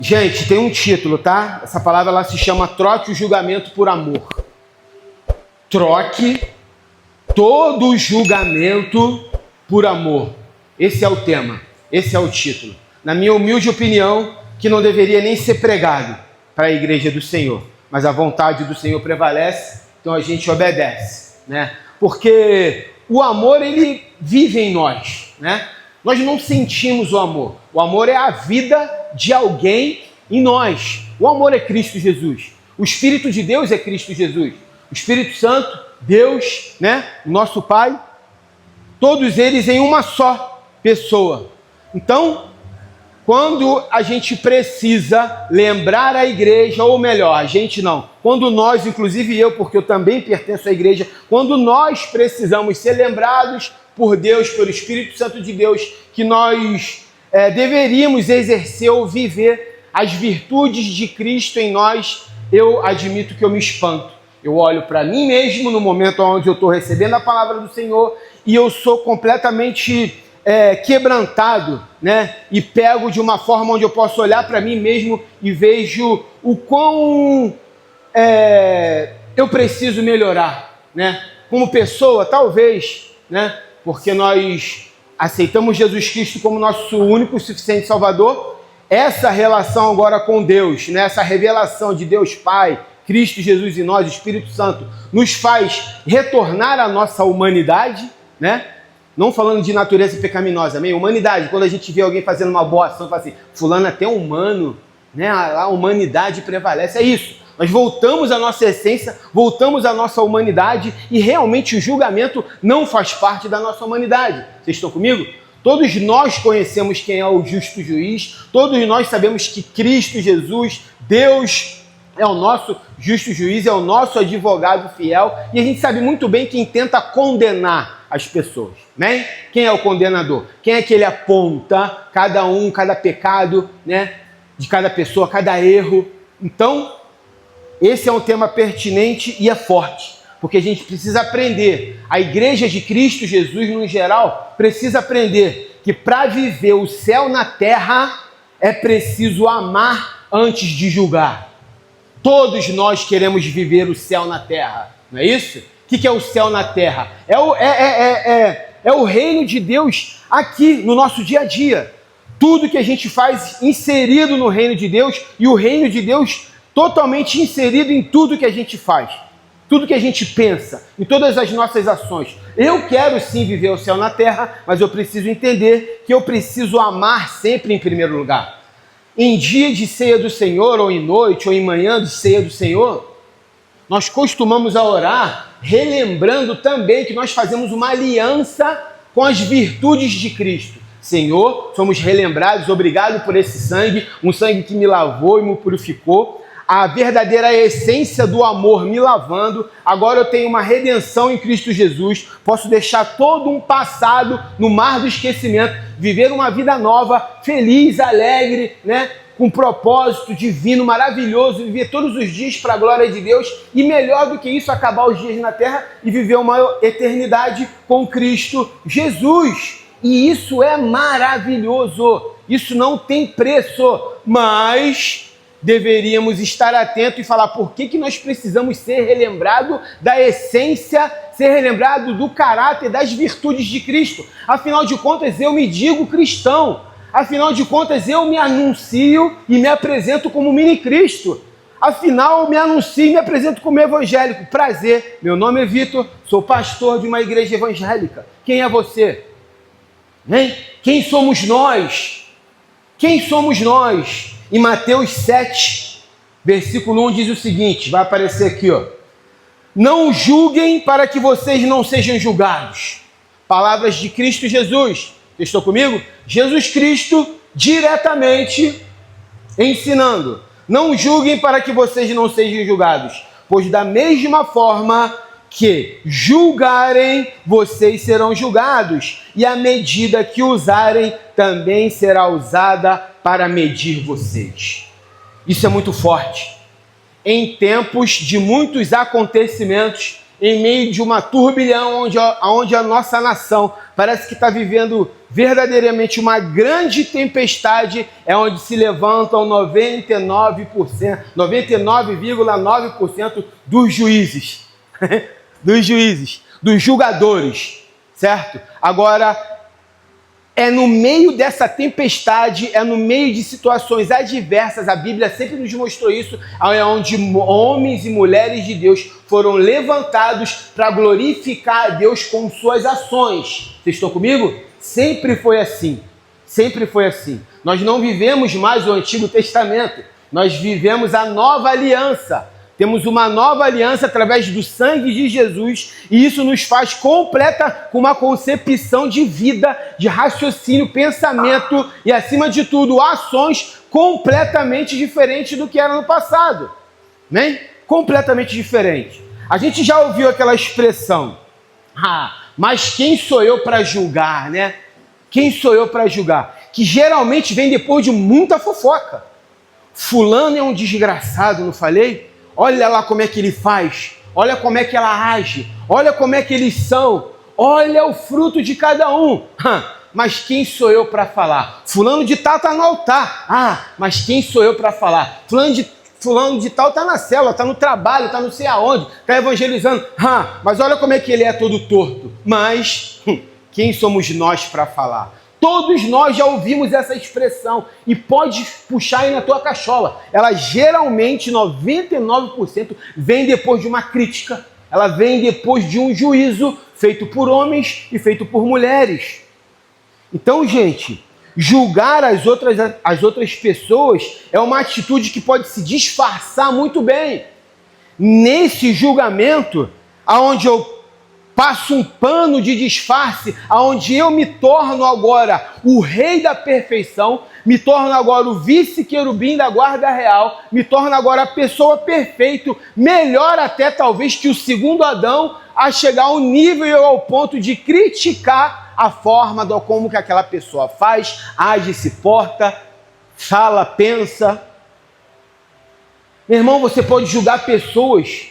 Gente, tem um título, tá? Essa palavra ela se chama Troque o julgamento por amor. Troque todo o julgamento por amor. Esse é o tema, esse é o título. Na minha humilde opinião, que não deveria nem ser pregado para a igreja do Senhor. Mas a vontade do Senhor prevalece, então a gente obedece, né? Porque o amor, ele vive em nós, né? Nós não sentimos o amor. O amor é a vida de alguém em nós. O amor é Cristo Jesus. O Espírito de Deus é Cristo Jesus. O Espírito Santo, Deus, né? O nosso Pai, todos eles em uma só pessoa. Então, quando a gente precisa lembrar a igreja, ou melhor, a gente não, quando nós, inclusive eu, porque eu também pertenço à igreja, quando nós precisamos ser lembrados por Deus, pelo Espírito Santo de Deus, que nós deveríamos exercer ou viver as virtudes de Cristo em nós, eu admito que eu me espanto. Eu olho para mim mesmo no momento onde eu estou recebendo a palavra do Senhor e eu sou completamente quebrantado, né? E pego de uma forma onde eu posso olhar para mim mesmo e vejo o quão eu preciso melhorar, né? Como pessoa, talvez, né? Porque nós aceitamos Jesus Cristo como nosso único e suficiente Salvador. Essa relação agora com Deus, né? Essa revelação de Deus Pai, Cristo Jesus e nós, Espírito Santo, nos faz retornar à nossa humanidade, né? Não falando de natureza pecaminosa, amém? Humanidade, quando a gente vê alguém fazendo uma boa ação, fala assim, fulano é até humano, né? A humanidade prevalece, é isso. Nós voltamos à nossa essência, voltamos à nossa humanidade e realmente o julgamento não faz parte da nossa humanidade. Vocês estão comigo? Todos nós conhecemos quem é o justo juiz, todos nós sabemos que Cristo Jesus, Deus, é o nosso justo juiz, é o nosso advogado fiel, e a gente sabe muito bem quem tenta condenar as pessoas, né? Quem é o condenador? Quem é que ele aponta cada pecado, né? De cada pessoa, cada erro. Então, esse é um tema pertinente e é forte, porque a gente precisa aprender. A igreja de Cristo Jesus, no geral, precisa aprender que para viver o céu na terra é preciso amar antes de julgar. Todos nós queremos viver o céu na terra, não é isso? O que é o céu na terra? É o reino de Deus aqui no nosso dia a dia. Tudo que a gente faz inserido no reino de Deus e o reino de Deus totalmente inserido em tudo que a gente faz. Tudo que a gente pensa, em todas as nossas ações. Eu quero sim viver o céu na terra, mas eu preciso entender que eu preciso amar sempre em primeiro lugar. Em dia de ceia do Senhor, ou em noite, ou em manhã de ceia do Senhor, nós costumamos a orar relembrando também que nós fazemos uma aliança com as virtudes de Cristo. Senhor, somos relembrados, obrigado por esse sangue, um sangue que me lavou e me purificou. A verdadeira essência do amor me lavando, agora eu tenho uma redenção em Cristo Jesus, posso deixar todo um passado no mar do esquecimento, viver uma vida nova, feliz, alegre, né? Com propósito divino, maravilhoso, viver todos os dias para a glória de Deus e melhor do que isso, acabar os dias na terra e viver uma eternidade com Cristo Jesus. E isso é maravilhoso, isso não tem preço, mas deveríamos estar atentos e falar por que nós precisamos ser relembrados da essência, ser relembrado do caráter, das virtudes de Cristo. Afinal de contas, eu me digo cristão. Afinal de contas, eu me anuncio e me apresento como mini Cristo. Afinal, eu me anuncio e me apresento como evangélico. Prazer, meu nome é Vitor, sou pastor de uma igreja evangélica. Quem é você? Hein? Quem somos nós? Quem somos nós? Em Mateus 7, versículo 1 diz o seguinte, vai aparecer aqui, ó. Não julguem para que vocês não sejam julgados. Palavras de Cristo Jesus. Vocês estão comigo? Jesus Cristo diretamente ensinando. Não julguem para que vocês não sejam julgados, pois da mesma forma que julgarem, vocês serão julgados, e a medida que usarem também será usada para medir vocês. Isso é muito forte. Em tempos de muitos acontecimentos, em meio de uma turbilhão onde a nossa nação parece que está vivendo verdadeiramente uma grande tempestade, é onde se levantam 99,9% dos juízes, dos julgadores, certo? Agora, é no meio dessa tempestade, é no meio de situações adversas, a Bíblia sempre nos mostrou isso, onde homens e mulheres de Deus foram levantados para glorificar a Deus com suas ações. Vocês estão comigo? Sempre foi assim. Sempre foi assim. Nós não vivemos mais o Antigo Testamento, nós vivemos a nova aliança. Temos uma nova aliança através do sangue de Jesus e isso nos faz completa com uma concepção de vida, de raciocínio, pensamento e, acima de tudo, ações completamente diferentes do que era no passado. Né? Completamente diferente. A gente já ouviu aquela expressão, mas quem sou eu para julgar, né? Quem sou eu para julgar? Que geralmente vem depois de muita fofoca. Fulano é um desgraçado, não falei? Olha lá como é que ele faz, olha como é que ela age, olha como é que eles são, olha o fruto de cada um. Mas quem sou eu para falar? Fulano de tal está no altar. Mas quem sou eu para falar? Fulano de tal está na célula, está no trabalho, está não sei aonde, está evangelizando. Mas olha como é que ele é todo torto. Mas quem somos nós para falar? Todos nós já ouvimos essa expressão e pode puxar aí na tua cachola. Ela geralmente, 99%, vem depois de uma crítica. Ela vem depois de um juízo feito por homens e feito por mulheres. Então, gente, julgar as outras pessoas é uma atitude que pode se disfarçar muito bem. Nesse julgamento, aonde eu passo um pano de disfarce, aonde eu me torno agora o rei da perfeição, me torno agora o vice-querubim da guarda real, me torno agora a pessoa perfeita, melhor até talvez que o segundo Adão, a chegar ao nível e ao ponto de criticar a forma como que aquela pessoa faz, age, se porta, fala, pensa. Meu irmão, você pode julgar pessoas,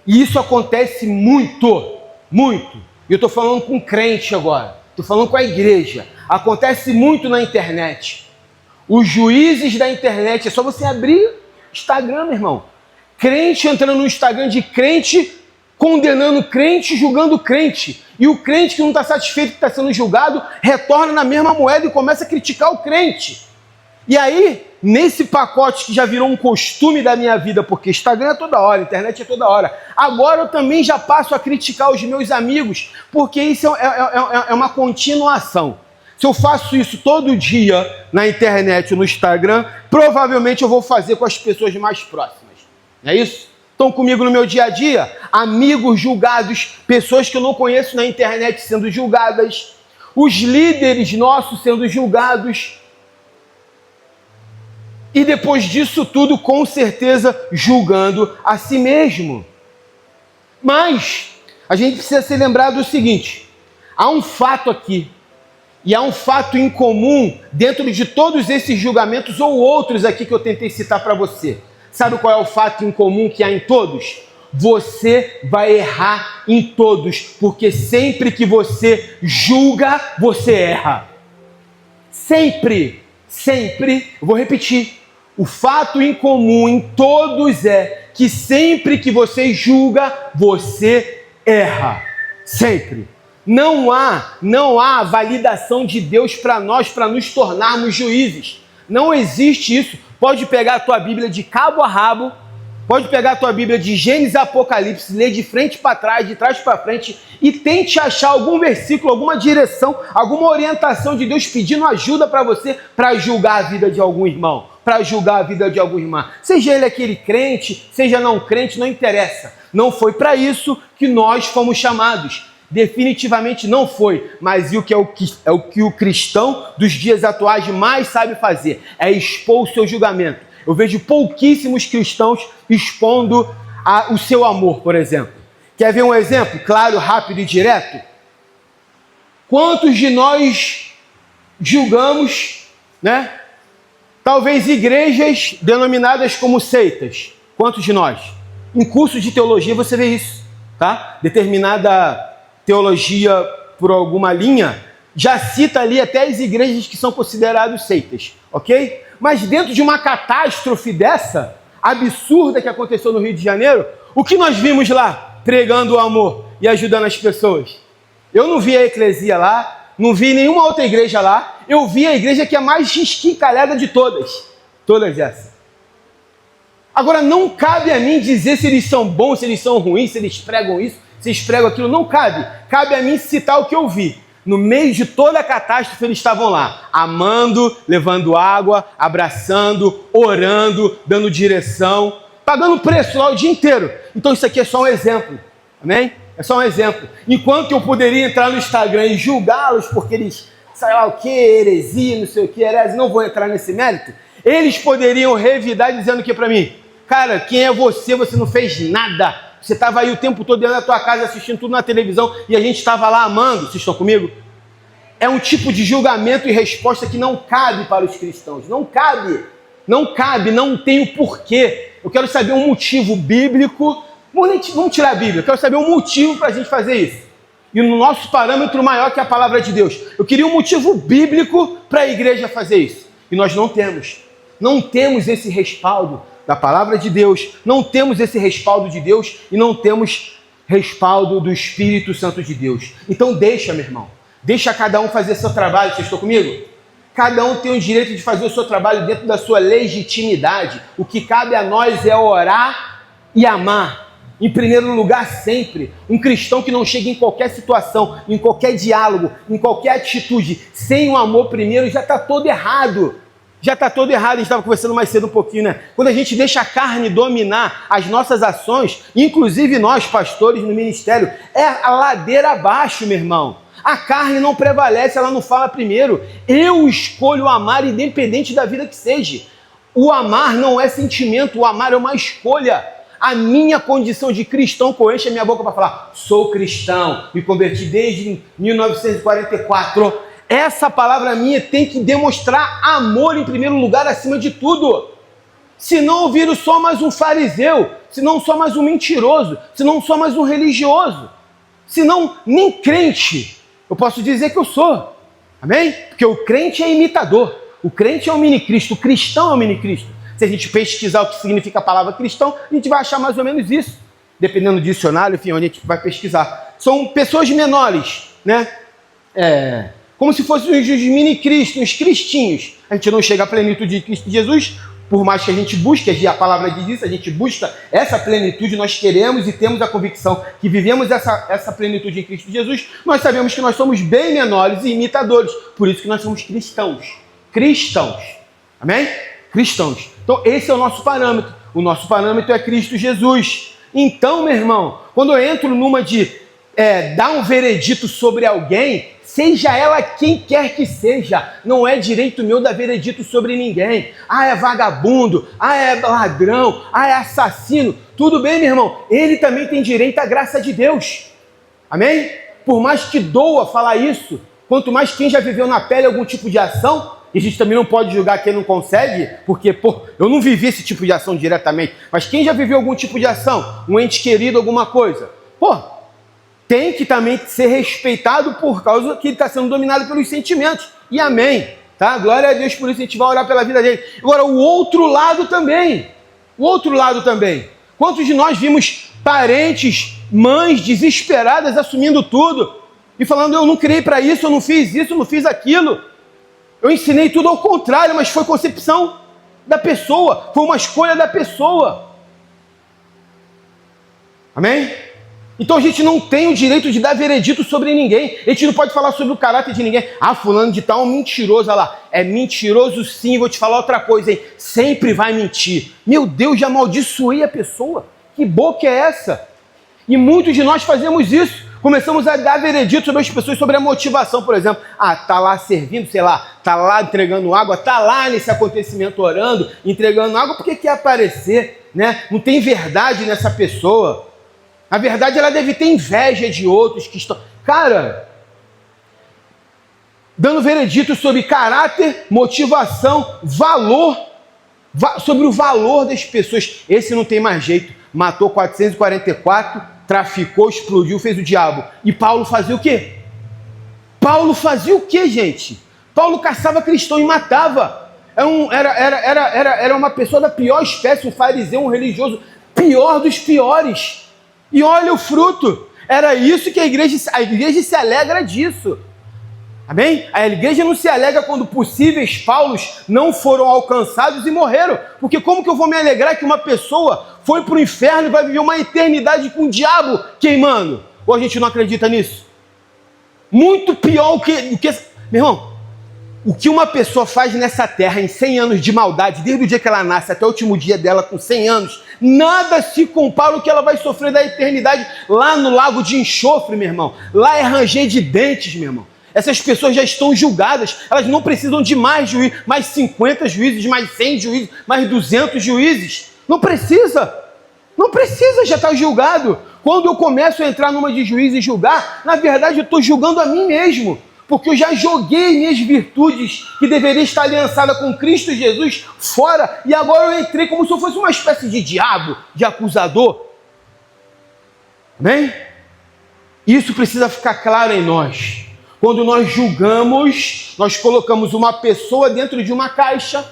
e isso acontece muito. Muito. E eu estou falando com crente agora. Estou falando com a igreja. Acontece muito na internet. Os juízes da internet, é só você abrir Instagram, meu irmão. Crente entrando no Instagram de crente, condenando crente, julgando crente. E o crente que não está satisfeito que está sendo julgado, retorna na mesma moeda e começa a criticar o crente. E aí, nesse pacote que já virou um costume da minha vida, porque Instagram é toda hora, internet é toda hora, agora eu também já passo a criticar os meus amigos, porque isso é uma continuação. Se eu faço isso todo dia na internet ou no Instagram, provavelmente eu vou fazer com as pessoas mais próximas. Não é isso? Estão comigo no meu dia a dia? Amigos julgados, pessoas que eu não conheço na internet sendo julgadas, os líderes nossos sendo julgados. E depois disso tudo, com certeza, julgando a si mesmo. Mas a gente precisa se lembrar do seguinte: há um fato aqui, e há um fato em comum dentro de todos esses julgamentos ou outros aqui que eu tentei citar para você. Sabe qual é o fato em comum que há em todos? Você vai errar em todos, porque sempre que você julga, você erra. Sempre, eu vou repetir. O fato em comum em todos é que sempre que você julga, você erra. Sempre. Não há validação de Deus para nós, para nos tornarmos juízes. Não existe isso. Pode pegar a tua Bíblia de cabo a rabo, pode pegar a tua Bíblia de Gênesis e Apocalipse, ler de frente para trás, de trás para frente e tente achar algum versículo, alguma direção, alguma orientação de Deus pedindo ajuda para você para julgar a vida de algum irmão, para julgar a vida de alguma irmã. Seja ele aquele crente, seja não crente, não interessa. Não foi para isso que nós fomos chamados. Definitivamente não foi, mas o que o cristão dos dias atuais mais sabe fazer é expor o seu julgamento. Eu vejo pouquíssimos cristãos expondo o seu amor, por exemplo. Quer ver um exemplo claro, rápido e direto? Quantos de nós julgamos, né? Talvez igrejas denominadas como seitas. Quantos de nós? Em curso de teologia você vê isso. tá? Determinada teologia por alguma linha, já cita ali até as igrejas que são consideradas seitas, ok? Mas dentro de uma catástrofe dessa, absurda que aconteceu no Rio de Janeiro, o que nós vimos lá? Pregando o amor e ajudando as pessoas. Eu não vi a eclesia lá, não vi nenhuma outra igreja lá, eu vi a igreja que é mais esquincalhada de todas. Todas essas. Agora, não cabe a mim dizer se eles são bons, se eles são ruins, se eles pregam isso, se eles pregam aquilo, não cabe. Cabe a mim citar o que eu vi. No meio de toda a catástrofe, eles estavam lá, amando, levando água, abraçando, orando, dando direção, pagando preço lá o dia inteiro. Então isso aqui é só um exemplo, amém? É só um exemplo. Enquanto eu poderia entrar no Instagram e julgá-los porque eles, sei lá o que, heresia, não sei o que, herese, não vou entrar nesse mérito, eles poderiam revidar dizendo o que para mim? Cara, quem é você? Você não fez nada. Você estava aí o tempo todo dentro da tua casa assistindo tudo na televisão e a gente estava lá amando. Vocês estão comigo? É um tipo de julgamento e resposta que não cabe para os cristãos. Não cabe. Não cabe, não tem o porquê. Eu quero saber um motivo bíblico. Vamos tirar a Bíblia. Eu quero saber um motivo para a gente fazer isso. E no nosso parâmetro maior que é a palavra de Deus. Eu queria um motivo bíblico para a igreja fazer isso. E nós não temos. Não temos esse respaldo da palavra de Deus, não temos esse respaldo de Deus e não temos respaldo do Espírito Santo de Deus. Então deixa, meu irmão, deixa cada um fazer seu trabalho. Vocês estão comigo? Cada um tem o direito de fazer o seu trabalho dentro da sua legitimidade. O que cabe a nós é orar e amar. Em primeiro lugar, sempre. Um cristão que não chega em qualquer situação, em qualquer diálogo, em qualquer atitude, sem o amor primeiro, já está todo errado. Já está todo errado. A gente estava conversando mais cedo um pouquinho, né? Quando a gente deixa a carne dominar as nossas ações, inclusive nós, pastores no ministério, é a ladeira abaixo, meu irmão. A carne não prevalece, ela não fala primeiro. Eu escolho amar independente da vida que seja. O amar não é sentimento, o amar é uma escolha. A minha condição de cristão enche a minha boca para falar, sou cristão, me converti desde 1944. Essa palavra minha tem que demonstrar amor em primeiro lugar, acima de tudo. Senão eu viro só mais um fariseu, senão só mais um mentiroso, senão só mais um religioso, senão nem crente eu posso dizer que eu sou. Amém? Porque o crente é imitador, o crente é o mini-cristo, o cristão é o mini-cristo. Se a gente pesquisar o que significa a palavra cristão, a gente vai achar mais ou menos isso. Dependendo do dicionário, enfim, onde a gente vai pesquisar. São pessoas menores, né? Como se fossem os mini-cristos, os cristinhos. A gente não chega à plenitude de Cristo Jesus, por mais que a gente busque, a palavra diz isso, a gente busca essa plenitude, nós queremos e temos a convicção que vivemos essa plenitude em Cristo Jesus, nós sabemos que nós somos bem menores e imitadores, por isso que nós somos cristãos. Cristãos. Amém? Cristãos. Então esse é o nosso parâmetro. O nosso parâmetro é Cristo Jesus. Então, meu irmão, quando eu entro numa de dar um veredito sobre alguém, seja ela quem quer que seja, não é direito meu dar veredito sobre ninguém. É vagabundo, é ladrão, é assassino. Tudo bem, meu irmão, ele também tem direito à graça de Deus. Amém? Por mais que doa falar isso, quanto mais quem já viveu na pele algum tipo de ação, e a gente também não pode julgar quem não consegue, porque, eu não vivi esse tipo de ação diretamente, mas quem já viveu algum tipo de ação, um ente querido, alguma coisa, tem que também ser respeitado por causa que ele está sendo dominado pelos sentimentos. E amém. Tá? Glória a Deus por isso, a gente vai orar pela vida dele. Agora, o outro lado também. O outro lado também. Quantos de nós vimos parentes, mães desesperadas assumindo tudo e falando, eu não criei para isso, eu não fiz isso, eu não fiz aquilo. Eu ensinei tudo ao contrário, mas foi concepção da pessoa, foi uma escolha da pessoa. Amém? Então a gente não tem o direito de dar veredito sobre ninguém. A gente não pode falar sobre o caráter de ninguém. Fulano de tal é um mentiroso, olha lá. É mentiroso sim, vou te falar outra coisa, hein? Sempre vai mentir. Meu Deus, já amaldiçoei a pessoa. Que boca é essa? E muitos de nós fazemos isso. Começamos a dar veredito sobre as pessoas, sobre a motivação, por exemplo. Tá lá servindo, sei lá, tá lá entregando água, tá lá nesse acontecimento orando, entregando água, porque quer aparecer, né? Não tem verdade nessa pessoa. Na verdade, ela deve ter inveja de outros que estão... Cara, dando veredito sobre caráter, motivação, valor, sobre o valor das pessoas. Esse não tem mais jeito. Matou 444, traficou, explodiu, fez o diabo. E Paulo fazia o quê? Paulo fazia o quê, gente? Paulo caçava cristão e matava. Era uma pessoa da pior espécie, um fariseu, um religioso, pior dos piores. E olha o fruto. Era isso que a igreja se alegra disso. Amém? A igreja não se alegra quando possíveis Paulos não foram alcançados e morreram. Porque como que eu vou me alegrar que uma pessoa foi para o inferno e vai viver uma eternidade com o diabo queimando? Ou a gente não acredita nisso? Muito pior o que... Meu irmão, o que uma pessoa faz nessa terra em 100 anos de maldade, desde o dia que ela nasce até o último dia dela com 100 anos, nada se compara ao que ela vai sofrer da eternidade lá no lago de enxofre, meu irmão. Lá é ranger de dentes, meu irmão. Essas pessoas já estão julgadas, elas não precisam de mais juízes, mais 50 juízes, mais 100 juízes, mais 200 juízes. Não precisa, já está julgado. Quando eu começo a entrar numa de juiz e julgar, na verdade eu estou julgando a mim mesmo, porque eu já joguei minhas virtudes que deveria estar aliançada com Cristo Jesus fora, e agora eu entrei como se eu fosse uma espécie de diabo, de acusador. Amém? Isso precisa ficar claro em nós. Quando nós julgamos, nós colocamos uma pessoa dentro de uma caixa,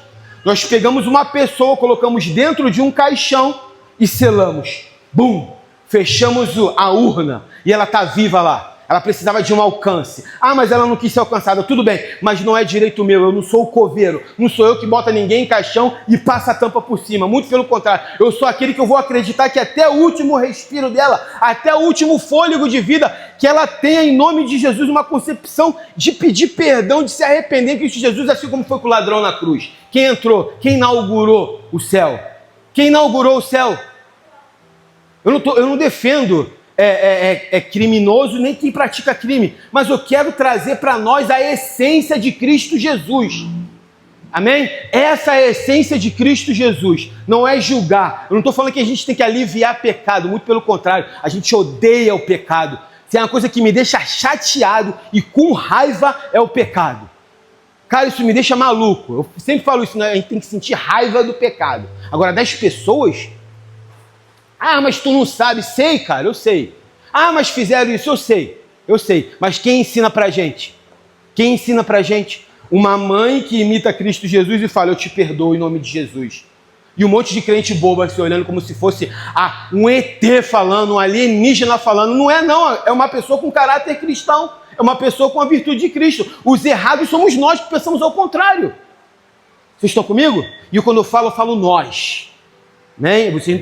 nós pegamos uma pessoa, colocamos dentro de um caixão e selamos. Bum! Fechamos a urna e ela está viva lá. Ela precisava de um alcance. Ah, mas ela não quis ser alcançada. Tudo bem, mas não é direito meu. Eu não sou o coveiro. Não sou eu que bota ninguém em caixão e passa a tampa por cima. Muito pelo contrário. Eu sou aquele que eu vou acreditar que até o último respiro dela, até o último fôlego de vida, que ela tenha em nome de Jesus uma concepção de pedir perdão, de se arrepender em Cristo Jesus, assim como foi com o ladrão na cruz. Quem entrou? Quem inaugurou o céu? Quem inaugurou o céu? Eu não defendo criminoso nem quem pratica crime, mas eu quero trazer para nós a essência de Cristo Jesus. Amém? Essa é a essência de Cristo Jesus. Não é julgar. Eu não estou falando que a gente tem que aliviar pecado, muito pelo contrário. A gente odeia o pecado. Se é uma coisa que me deixa chateado e com raiva, é o pecado. Cara, isso me deixa maluco. Eu sempre falo isso, né? A gente tem que sentir raiva do pecado. Agora, das pessoas... Ah, mas tu não sabe. Sei, cara, eu sei. Ah, mas fizeram isso, eu sei. Mas quem ensina pra gente? Quem ensina pra gente? Uma mãe que imita Cristo Jesus e fala, eu te perdoo em nome de Jesus. E um monte de crente bobo assim, olhando como se fosse um ET falando, um alienígena falando. Não é não, é uma pessoa com caráter cristão. É uma pessoa com a virtude de Cristo. Os errados somos nós que pensamos ao contrário. Vocês estão comigo? E quando eu falo nós. Né? Vocês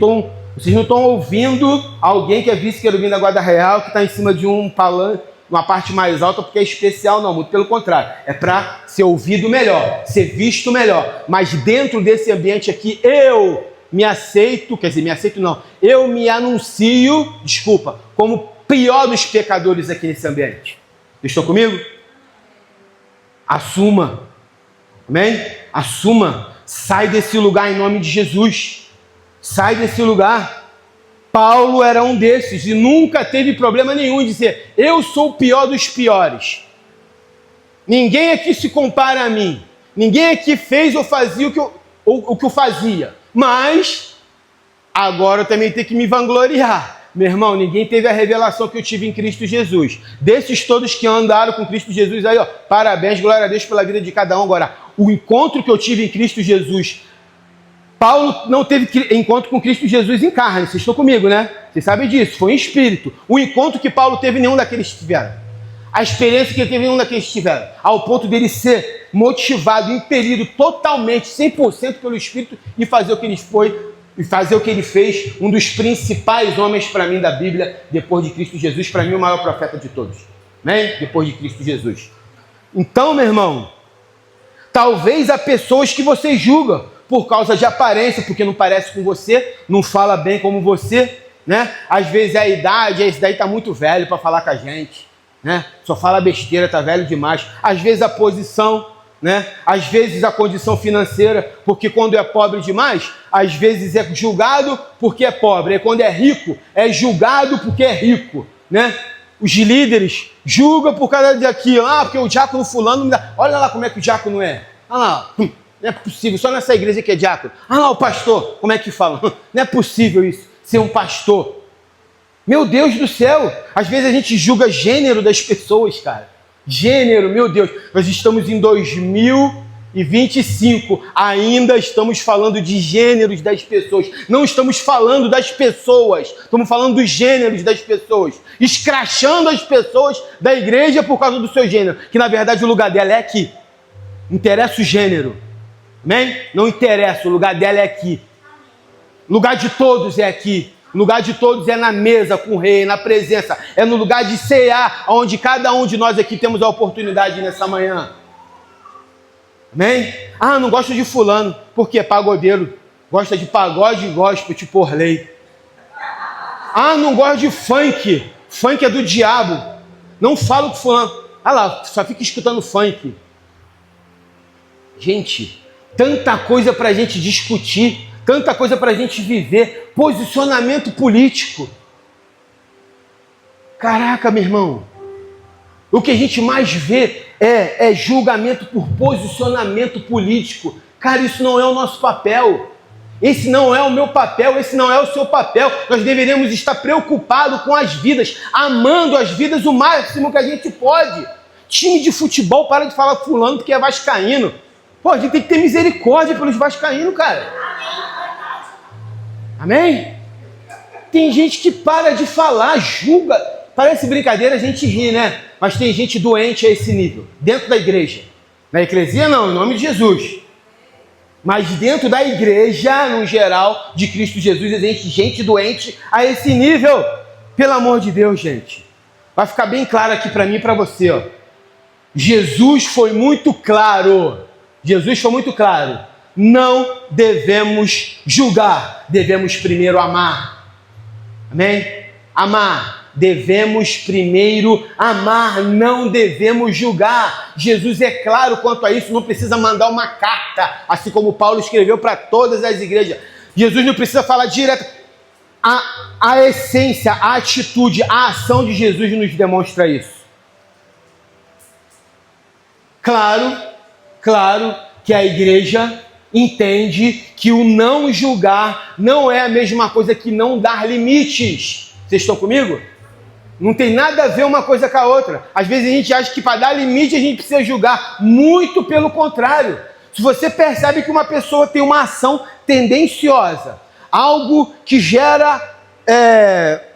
não estão ouvindo alguém que é vice-querubim da Guarda Real, que está em cima de um palanque, uma parte mais alta, porque é especial, não, muito pelo contrário. É para ser ouvido melhor, ser visto melhor. Mas dentro desse ambiente aqui, eu me aceito, eu me anuncio, como pior dos pecadores aqui nesse ambiente. Vocês estão comigo? Assuma. Amém? Assuma. Sai desse lugar em nome de Jesus. Sai desse lugar. Paulo era um desses e nunca teve problema nenhum em dizer, eu sou o pior dos piores. Ninguém aqui se compara a mim. Ninguém aqui fez ou fazia o que eu fazia. Mas, agora eu também tenho que me vangloriar. Meu irmão, ninguém teve a revelação que eu tive em Cristo Jesus. Desses todos que andaram com Cristo Jesus aí, ó, parabéns, glória a Deus pela vida de cada um. Agora, o encontro que eu tive em Cristo Jesus, Paulo não teve encontro com Cristo Jesus em carne. Vocês estão comigo, né? Vocês sabem disso. Foi em espírito. O encontro que Paulo teve, nenhum daqueles tiveram. A experiência que ele teve, nenhum daqueles tiveram. Ao ponto dele ser motivado, impelido totalmente, 100% pelo Espírito e fazer o que ele foi e fazer o que ele fez. Um dos principais homens para mim da Bíblia, depois de Cristo Jesus. Para mim, o maior profeta de todos. Né? Depois de Cristo Jesus. Então, meu irmão, talvez há pessoas que você julga por causa de aparência, porque não parece com você, não fala bem como você, né? Às vezes é a idade, esse daí tá muito velho para falar com a gente, né? Só fala besteira, tá velho demais. Às vezes a posição, né? Às vezes a condição financeira, porque quando é pobre demais, às vezes é julgado porque é pobre. E quando é rico, é julgado porque é rico, né? Os líderes julgam por causa daquilo. Ah, porque o diácono fulano me dá... Olha lá como é que o diácono é. Olha lá, não é possível, só nessa igreja que é diácono. Ah lá, o pastor, como é que fala? Não é possível isso, ser um pastor. Meu Deus do céu! Às vezes a gente julga gênero das pessoas, cara. Gênero, meu Deus. Nós estamos em 2025. Ainda estamos falando de gêneros das pessoas. Não estamos falando das pessoas. Estamos falando dos gêneros das pessoas. Escrachando as pessoas da igreja por causa do seu gênero. Que na verdade o lugar dela é aqui. Interessa o gênero. Amém? Não interessa, o lugar dela é aqui. O lugar de todos é aqui. O lugar de todos é na mesa com o rei, na presença. É no lugar de cear, onde cada um de nós aqui temos a oportunidade nessa manhã. Amém? Ah, não gosto de fulano. Por quê? Pagodeiro. Gosta de pagode e gospel, tipo Orley. Ah, não gosto de funk. Funk é do diabo. Não falo com fulano. Ah lá, só fica escutando funk. Gente, tanta coisa para a gente discutir, tanta coisa para a gente viver, posicionamento político. Caraca, meu irmão, o que a gente mais vê é julgamento por posicionamento político. Cara, isso não é o nosso papel. Esse não é o meu papel, esse não é o seu papel. Nós deveríamos estar preocupados com as vidas, amando as vidas o máximo que a gente pode. Time de futebol, para de falar fulano porque é vascaíno. Pô, a gente tem que ter misericórdia pelos vascaínos, cara. Amém? Tem gente que para de falar, julga. Parece brincadeira, a gente ri, né? Mas tem gente doente a esse nível. Dentro da igreja. Na eclesia não, em nome de Jesus. Mas dentro da igreja, no geral, de Cristo Jesus, existe gente doente a esse nível. Pelo amor de Deus, gente. Vai ficar bem claro aqui para mim e para você, ó. Jesus foi muito claro. Jesus foi muito claro. Não devemos julgar. Devemos primeiro amar. Amém? Amar. Devemos primeiro amar. Não devemos julgar. Jesus é claro quanto a isso. Não precisa mandar uma carta, assim como Paulo escreveu para todas as igrejas. Jesus não precisa falar direto. A essência, a atitude, a ação de Jesus nos demonstra isso. Claro que a igreja entende que o não julgar não é a mesma coisa que não dar limites. Vocês estão comigo? Não tem nada a ver uma coisa com a outra. Às vezes a gente acha que para dar limite a gente precisa julgar. Muito pelo contrário. Se você percebe que uma pessoa tem uma ação tendenciosa, algo que gera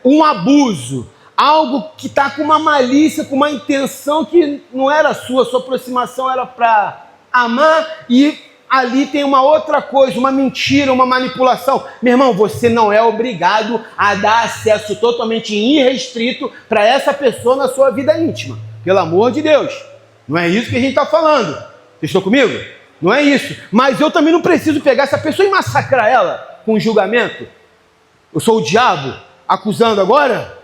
um abuso, algo que está com uma malícia, com uma intenção que não era sua aproximação era para amar, e ali tem uma outra coisa, uma mentira, uma manipulação. Meu irmão, você não é obrigado a dar acesso totalmente irrestrito para essa pessoa na sua vida íntima. Pelo amor de Deus. Não é isso que a gente está falando. Vocês estão comigo? Não é isso. Mas eu também não preciso pegar essa pessoa e massacrar ela com julgamento. Eu sou o diabo acusando agora?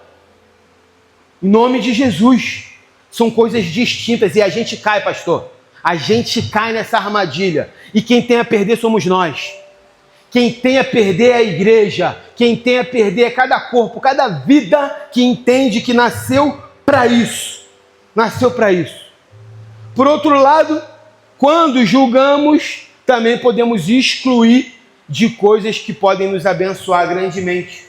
Em nome de Jesus. São coisas distintas e a gente cai, pastor. A gente cai nessa armadilha. E quem tem a perder somos nós. Quem tem a perder é a igreja. Quem tem a perder é cada corpo, cada vida que entende que nasceu para isso. Nasceu para isso. Por outro lado, quando julgamos, também podemos excluir de coisas que podem nos abençoar grandemente.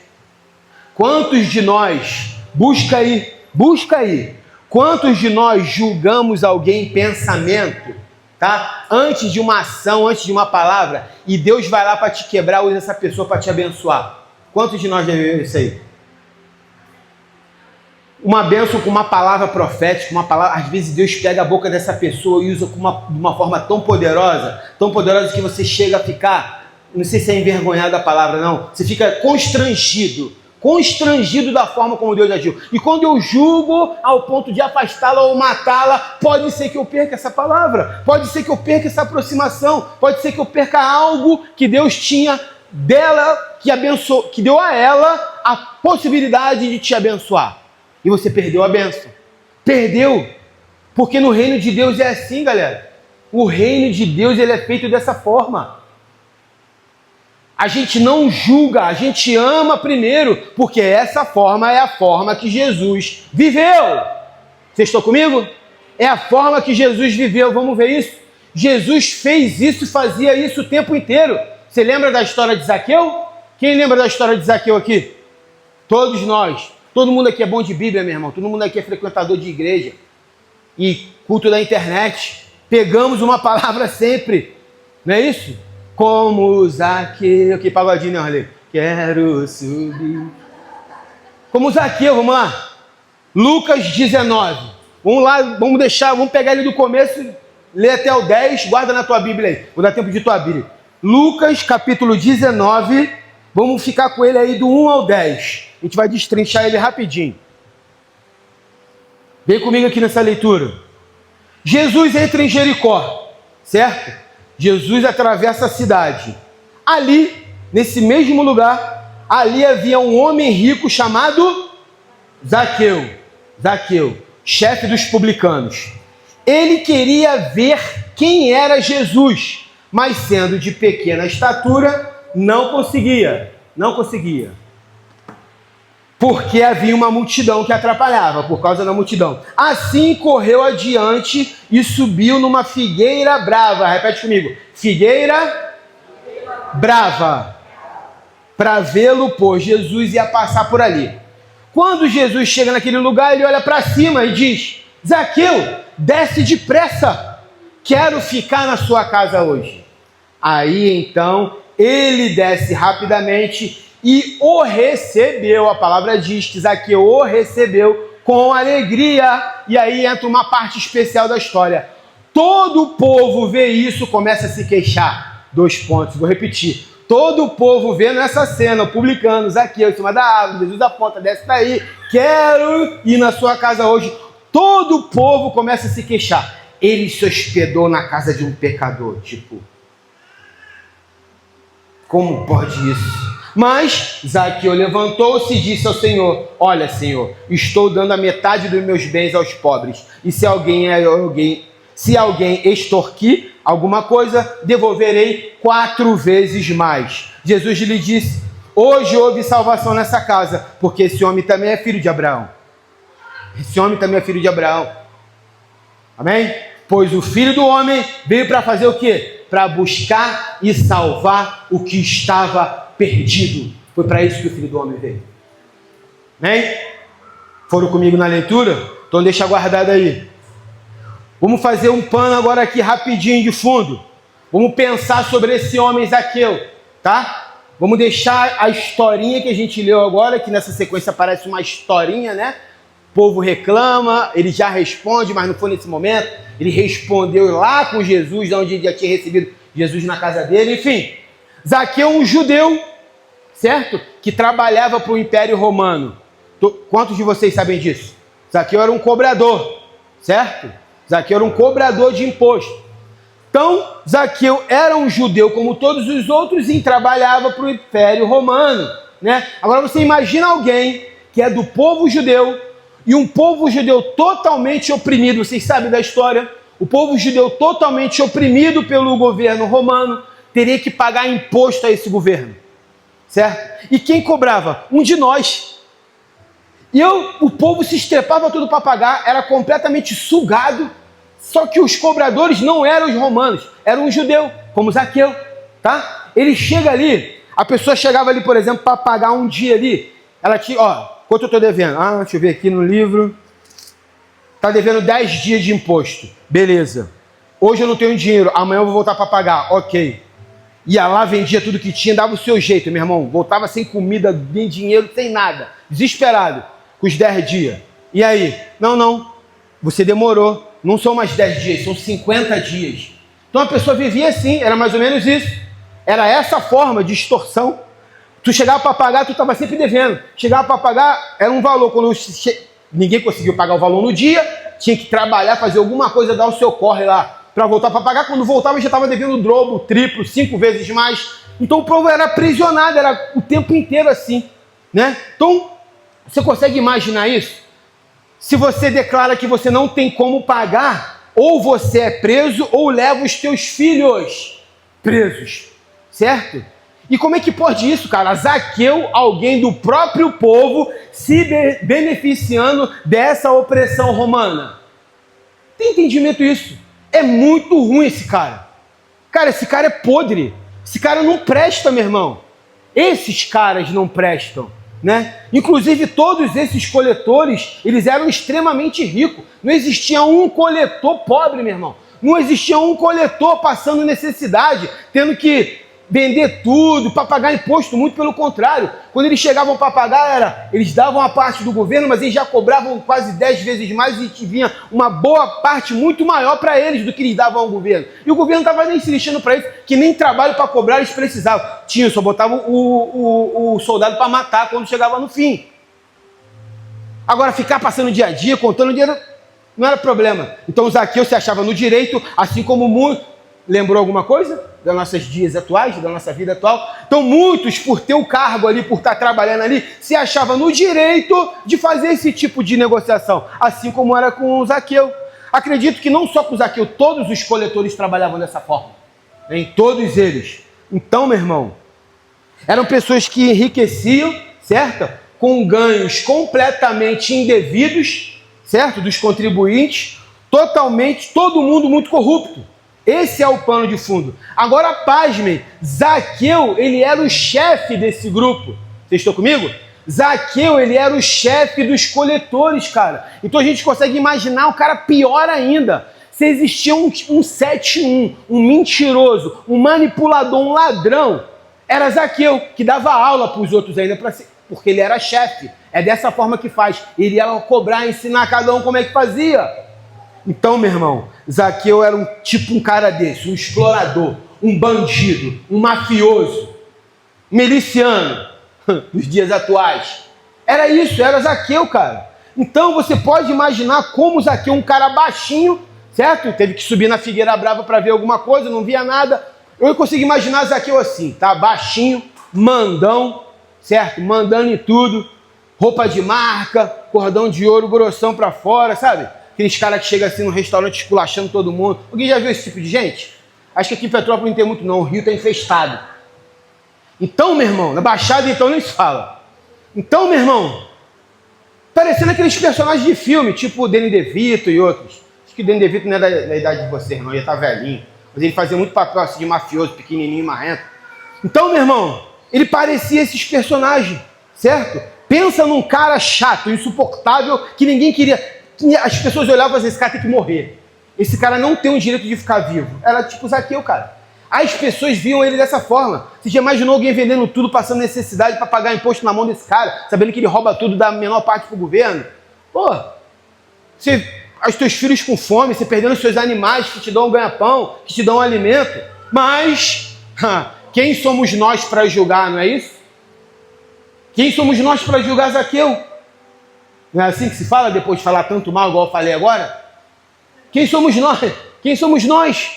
Quantos de nós, busca aí, quantos de nós julgamos alguém em pensamento, tá? Antes de uma ação, antes de uma palavra, e Deus vai lá para te quebrar, usa essa pessoa para te abençoar? Quantos de nós já viram isso aí? Uma bênção com uma palavra profética, uma palavra, às vezes Deus pega a boca dessa pessoa e usa de uma forma tão poderosa que você chega a ficar, não sei se é envergonhado a palavra, não, você fica constrangido da forma como Deus agiu. E quando eu julgo ao ponto de afastá-la ou matá-la, pode ser que eu perca essa palavra, pode ser que eu perca essa aproximação, pode ser que eu perca algo que Deus tinha dela, que abençoou, que deu a ela a possibilidade de te abençoar. E você perdeu a bênção. Perdeu. Porque no reino de Deus é assim, galera. O reino de Deus ele é feito dessa forma. A gente não julga, a gente ama primeiro, porque essa forma é a forma que Jesus viveu. Vocês estão comigo? É a forma que Jesus viveu, vamos ver isso? Jesus fez isso e fazia isso o tempo inteiro. Você lembra da história de Zaqueu? Quem lembra da história de Zaqueu aqui? Todos nós. Todo mundo aqui é bom de Bíblia, meu irmão. Todo mundo aqui é frequentador de igreja e culto da internet. Pegamos uma palavra sempre, não é isso? Como Zaqueu, que pagodinho, né, Arley? Quero subir. Como Zaqueu, vamos lá. Lucas 19. Vamos lá, vamos pegar ele do começo, ler até o 10, guarda na tua Bíblia aí. Vou dar tempo de tua Bíblia. Lucas, capítulo 19, vamos ficar com ele aí do 1 ao 10. A gente vai destrinchar ele rapidinho. Vem comigo aqui nessa leitura. Jesus entra em Jericó, certo? Jesus atravessa a cidade. Ali, nesse mesmo lugar, ali havia um homem rico chamado Zaqueu. Zaqueu, chefe dos publicanos. Ele queria ver quem era Jesus, mas sendo de pequena estatura, não conseguia. Porque havia uma multidão que atrapalhava, por causa da multidão. Assim correu adiante e subiu numa figueira brava. Repete comigo. Figueira brava. Para vê-lo, pois Jesus ia passar por ali. Quando Jesus chega naquele lugar, ele olha para cima e diz: Zaqueu, desce depressa, quero ficar na sua casa hoje. Aí então ele desce rapidamente e o recebeu. A palavra diz que Zaqueu o recebeu com alegria. E aí entra uma parte especial da história. Todo o povo vê isso, começa a se queixar. 2 pontos, vou repetir. Todo o povo vendo essa cena, publicando Zaqueu em cima da árvore, Jesus aponta, desce daí, quero ir na sua casa hoje. Todo o povo começa a se queixar. Ele se hospedou na casa de um pecador, tipo, como pode isso? Mas Zaqueu levantou-se e disse ao Senhor: olha, Senhor, estou dando a metade dos meus bens aos pobres. E se alguém extorquir alguma coisa, devolverei 4 vezes mais. Jesus lhe disse: hoje houve salvação nessa casa, porque esse homem também é filho de Abraão. Amém? Pois o Filho do Homem veio para fazer o quê? Para buscar e salvar o que estava perdido. Foi para isso que o Filho do Homem veio. Amém? Foram comigo na leitura? Então deixa guardado aí. Vamos fazer um pano agora aqui rapidinho de fundo. Vamos pensar sobre esse homem Zaqueu, tá? Vamos deixar a historinha que a gente leu agora, que nessa sequência parece uma historinha, né? O povo reclama, ele já responde, mas não foi nesse momento. Ele respondeu lá com Jesus, onde ele já tinha recebido Jesus na casa dele. Enfim, Zaqueu, um judeu, certo? Que trabalhava para o Império Romano. Quantos de vocês sabem disso? Zaqueu era um cobrador, certo? Zaqueu era um cobrador de imposto. Então, Zaqueu era um judeu como todos os outros e trabalhava para o Império Romano, né? Agora você imagina alguém que é do povo judeu e um povo judeu totalmente oprimido. Vocês sabem da história? O povo judeu totalmente oprimido pelo governo romano teria que pagar imposto a esse governo, certo? E quem cobrava? Um de nós. O povo se estrepava tudo para pagar, era completamente sugado. Só que os cobradores não eram os romanos, eram um judeu, como Zaqueu, tá? Ele chega ali, a pessoa chegava ali, por exemplo, para pagar um dia ali, ela tinha, quanto eu estou devendo? Deixa eu ver aqui no livro, está devendo 10 dias de imposto, beleza. Hoje eu não tenho dinheiro, amanhã eu vou voltar para pagar, ok. Ia lá, vendia tudo que tinha, dava o seu jeito, meu irmão, voltava sem comida, sem dinheiro, sem nada, desesperado, com os 10 dias. E aí? Não, você demorou. Não são mais 10 dias, são 50 dias. Então a pessoa vivia assim, era mais ou menos isso. Era essa forma de extorsão. Tu chegava para pagar, tu estava sempre devendo. Chegava para pagar, era um valor. Quando ninguém conseguiu pagar o valor no dia, tinha que trabalhar, fazer alguma coisa, dar o seu corre lá, para voltar para pagar. Quando voltava, já estava devendo o dobro, o triplo, 5 vezes mais. Então o povo era aprisionado, era o tempo inteiro assim, né? Então, você consegue imaginar isso? Se você declara que você não tem como pagar, ou você é preso, ou leva os teus filhos presos, certo? E como é que pode isso, cara? Zaqueu, alguém do próprio povo, se beneficiando dessa opressão romana. Tem entendimento isso? É muito ruim esse cara. Cara, esse cara é podre. Esse cara não presta, meu irmão. Esses caras não prestam. né? Inclusive todos esses coletores, eles eram extremamente ricos. Não existia um coletor pobre, meu irmão. Não existia um coletor passando necessidade, tendo que vender tudo para pagar imposto, muito pelo contrário. Quando eles chegavam para pagar, eles davam a parte do governo, mas eles já cobravam quase 10 vezes mais e vinha uma boa parte muito maior para eles do que eles davam ao governo. E o governo não estava nem se lixando para isso, que nem trabalho para cobrar eles precisavam. Tinha, só botavam o soldado para matar quando chegava no fim. Agora, ficar passando dia a dia, contando dinheiro, não era problema. Então, Zaqueu se achava no direito, assim como muito. Lembrou alguma coisa das nossas dias atuais, da nossa vida atual? Então, muitos, por ter o cargo ali, por estar trabalhando ali, se achavam no direito de fazer esse tipo de negociação, assim como era com o Zaqueu. Acredito que não só com o Zaqueu, todos os coletores trabalhavam dessa forma. Em todos eles. Então, meu irmão, eram pessoas que enriqueciam, certo? Com ganhos completamente indevidos, certo? Dos contribuintes, totalmente, todo mundo muito corrupto. Esse é o pano de fundo. Agora, pasmem, Zaqueu, ele era o chefe desse grupo. Vocês estão comigo? Zaqueu, ele era o chefe dos coletores, cara. Então a gente consegue imaginar o cara pior ainda. Se existia um 7-1, um mentiroso, um manipulador, um ladrão, era Zaqueu, que dava aula para os outros ainda, porque ele era chefe. É dessa forma que faz. Ele ia cobrar, ensinar cada um como é que fazia. Então, meu irmão, Zaqueu era um cara desse, um explorador, um bandido, um mafioso, miliciano, nos dias atuais. Era isso, era Zaqueu, cara. Então, você pode imaginar como Zaqueu, um cara baixinho, certo? Teve que subir na figueira brava para ver alguma coisa, não via nada. Eu consigo imaginar Zaqueu assim, tá? Baixinho, mandão, certo? Mandando em tudo, roupa de marca, cordão de ouro grossão para fora, sabe? Aqueles caras que chegam assim no restaurante esculachando todo mundo. Alguém já viu esse tipo de gente? Acho que aqui em Petrópolis não tem muito não, o Rio está infestado. Então, meu irmão, na Baixada então nem se fala. Então, meu irmão, parecendo aqueles personagens de filme, tipo o Danny DeVito e outros. Acho que o Danny DeVito não é da idade de vocês, não, ele está velhinho. Mas ele fazia muito papel assim de mafioso, pequenininho e marrento. Então, meu irmão, ele parecia esses personagens, certo? Pensa num cara chato, insuportável, que ninguém queria... As pessoas olhavam e falavam, esse cara tem que morrer. Esse cara não tem o direito de ficar vivo. Era tipo Zaqueu, cara. As pessoas viam ele dessa forma. Você já imaginou alguém vendendo tudo, passando necessidade para pagar imposto na mão desse cara, sabendo que ele rouba tudo da menor parte pro governo? Pô, os teus filhos com fome, você perdendo os seus animais que te dão um ganha-pão, que te dão um alimento. Mas, quem somos nós para julgar, não é isso? Quem somos nós para julgar Zaqueu? Não é assim que se fala depois de falar tanto mal, igual eu falei agora? Quem somos nós? Quem somos nós?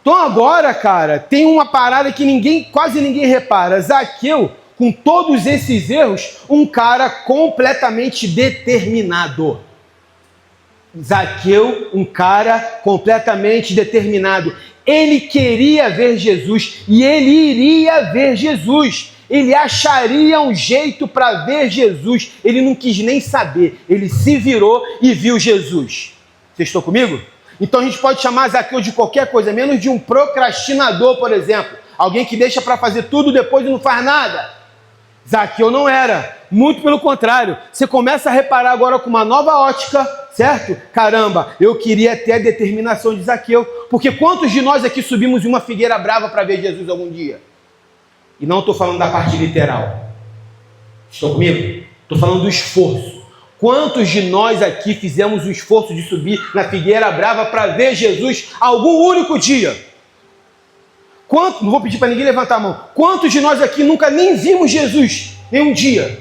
Então agora, cara, tem uma parada que quase ninguém repara. Zaqueu, com todos esses erros, um cara completamente determinado. Zaqueu, um cara completamente determinado. Ele queria ver Jesus e ele iria ver Jesus. Ele acharia um jeito para ver Jesus. Ele não quis nem saber. Ele se virou e viu Jesus. Vocês estão comigo? Então a gente pode chamar Zaqueu de qualquer coisa, menos de um procrastinador, por exemplo. Alguém que deixa para fazer tudo depois e não faz nada. Zaqueu não era. Muito pelo contrário. Você começa a reparar agora com uma nova ótica, certo? Caramba, eu queria ter a determinação de Zaqueu. Porque quantos de nós aqui subimos em uma figueira brava para ver Jesus algum dia? E não estou falando da parte literal. Estão comigo? Estou falando do esforço. Quantos de nós aqui fizemos o esforço de subir na figueira brava para ver Jesus algum único dia? Não vou pedir para ninguém levantar a mão. Quantos de nós aqui nunca nem vimos Jesus nenhum dia?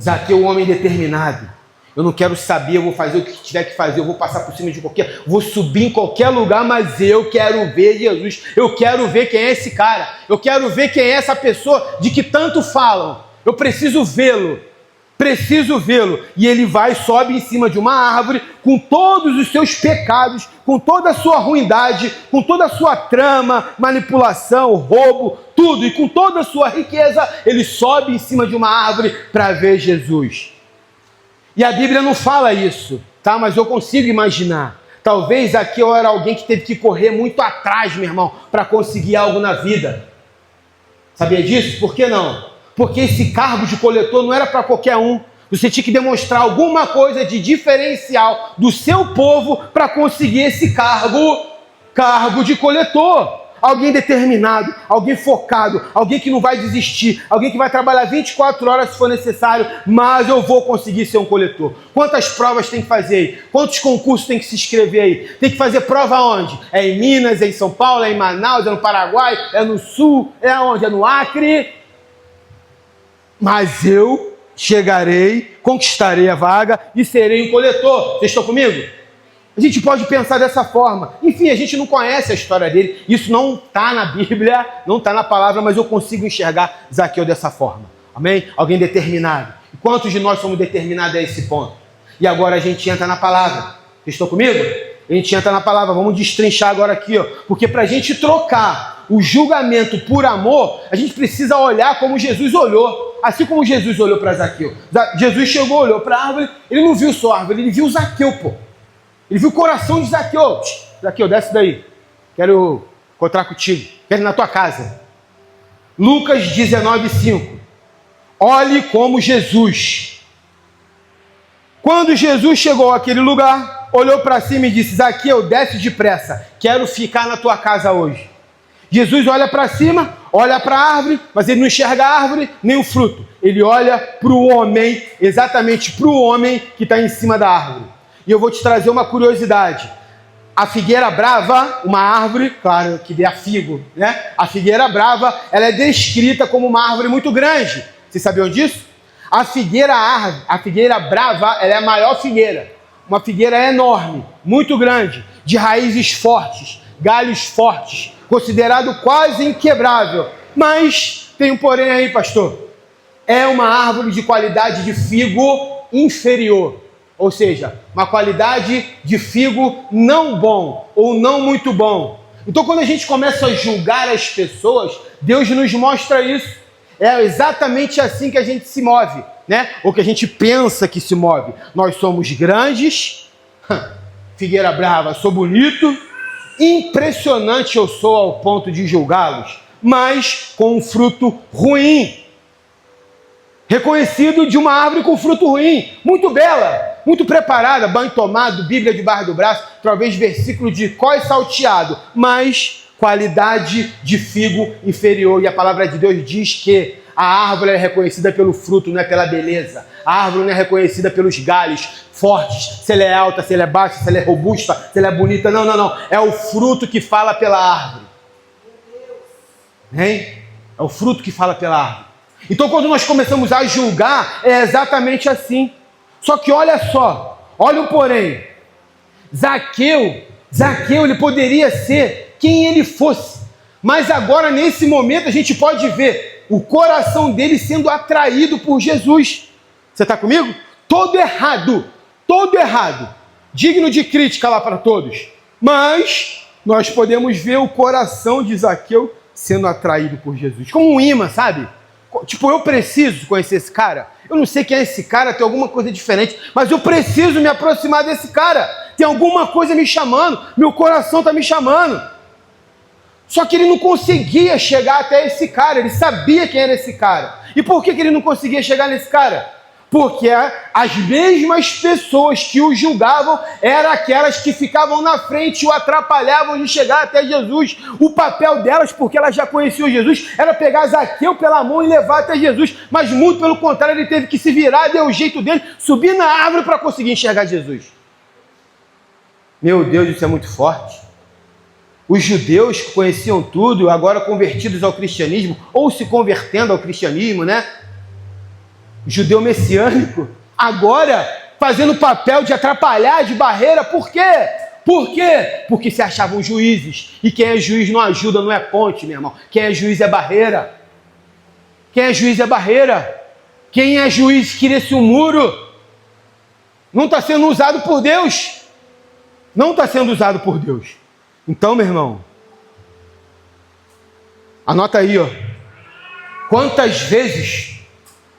Zaqueu, um homem determinado. Eu não quero saber, eu vou fazer o que tiver que fazer, eu vou passar por cima de vou subir em qualquer lugar, mas eu quero ver Jesus. Eu quero ver quem é esse cara. Eu quero ver quem é essa pessoa de que tanto falam. Eu preciso vê-lo. Preciso vê-lo. E ele vai, sobe em cima de uma árvore com todos os seus pecados, com toda a sua ruindade, com toda a sua trama, manipulação, roubo, tudo. E com toda a sua riqueza, ele sobe em cima de uma árvore para ver Jesus. E a Bíblia não fala isso, tá? Mas eu consigo imaginar. Talvez aqui era alguém que teve que correr muito atrás, meu irmão, para conseguir algo na vida. Sabia disso? Por que não? Porque esse cargo de coletor não era para qualquer um. Você tinha que demonstrar alguma coisa de diferencial do seu povo para conseguir esse cargo de coletor. Alguém determinado, alguém focado, alguém que não vai desistir, alguém que vai trabalhar 24 horas se for necessário, mas eu vou conseguir ser um coletor. Quantas provas tem que fazer aí? Quantos concursos tem que se inscrever aí? Tem que fazer prova onde? É em Minas, é em São Paulo, é em Manaus, é no Paraguai, é no Sul, é onde? É no Acre. Mas eu chegarei, conquistarei a vaga e serei um coletor. Vocês estão comigo? A gente pode pensar dessa forma. Enfim, a gente não conhece a história dele. Isso não está na Bíblia, não está na palavra, mas eu consigo enxergar Zaqueu dessa forma. Amém? Alguém determinado. E quantos de nós somos determinados a esse ponto? E agora a gente entra na palavra. Vocês estão comigo? A gente entra na palavra. Vamos destrinchar agora aqui, ó. Porque para a gente trocar o julgamento por amor, a gente precisa olhar como Jesus olhou. Assim como Jesus olhou para Zaqueu. Jesus chegou, olhou para a árvore, ele não viu só a árvore, ele viu Zaqueu, pô. Ele viu o coração de Zaqueu. Zaqueu, desce daí. Quero encontrar contigo. Quero ir na tua casa. Lucas 19:5. Olhe como Jesus. Quando Jesus chegou àquele lugar, olhou para cima e disse: Zaqueu, desce depressa. Quero ficar na tua casa hoje. Jesus olha para cima, olha para a árvore, mas ele não enxerga a árvore nem o fruto. Ele olha para o homem, exatamente para o homem que está em cima da árvore. E eu vou te trazer uma curiosidade. A figueira brava, uma árvore, claro que dê figo, né? A figueira brava, ela é descrita como uma árvore muito grande. Vocês sabiam disso? A figueira brava, ela é a maior figueira. Uma figueira enorme, muito grande, de raízes fortes, galhos fortes, considerado quase inquebrável. Mas tem um porém aí, pastor. É uma árvore de qualidade de figo inferior. Ou seja, uma qualidade de figo não bom ou não muito bom. Então, quando a gente começa a julgar as pessoas, Deus nos mostra isso. É exatamente assim que a gente se move, né? Ou que a gente pensa que se move. Nós somos grandes, figueira brava, sou bonito, impressionante eu sou ao ponto de julgá-los, mas com um fruto ruim. Reconhecido de uma árvore com fruto ruim, muito bela, muito preparada, banho tomado, Bíblia debaixo do braço, talvez versículo de cós salteado, mas qualidade de figo inferior. E a palavra de Deus diz que a árvore é reconhecida pelo fruto, não é pela beleza. A árvore não é reconhecida pelos galhos fortes, se ela é alta, se ela é baixa, se ela é robusta, se ela é bonita. Não, não, não. É o fruto que fala pela árvore. Hein? É o fruto que fala pela árvore. Então, quando nós começamos a julgar, é exatamente assim. Só que olha só, olha o porém. Zaqueu, ele poderia ser quem ele fosse. Mas agora, nesse momento, a gente pode ver o coração dele sendo atraído por Jesus. Você está comigo? Todo errado, digno de crítica lá para todos. Mas nós podemos ver o coração de Zaqueu sendo atraído por Jesus. Como um imã, sabe? Tipo, eu preciso conhecer esse cara. Eu não sei quem é esse cara, tem alguma coisa diferente, mas eu preciso me aproximar desse cara. Tem alguma coisa me chamando, meu coração está me chamando. Só que ele não conseguia chegar até esse cara, ele sabia quem era esse cara. E por que ele não conseguia chegar nesse cara? Porque as mesmas pessoas que o julgavam eram aquelas que ficavam na frente e o atrapalhavam de chegar até Jesus. O papel delas, porque elas já conheciam Jesus, era pegar Zaqueu pela mão e levar até Jesus. Mas muito pelo contrário, ele teve que se virar, deu o jeito dele, subir na árvore para conseguir enxergar Jesus. Meu Deus, isso é muito forte. Os judeus que conheciam tudo, agora convertidos ao cristianismo, ou se convertendo ao cristianismo, né? Judeu messiânico, agora fazendo o papel de atrapalhar, de barreira. Por quê? Por quê? Porque se achavam juízes. E quem é juiz não ajuda, não é ponte, meu irmão. Quem é juiz é barreira. Quem é juiz é barreira. Quem é juiz cria-se um muro. Não está sendo usado por Deus. Não está sendo usado por Deus. Então, meu irmão, anota aí, ó. Quantas vezes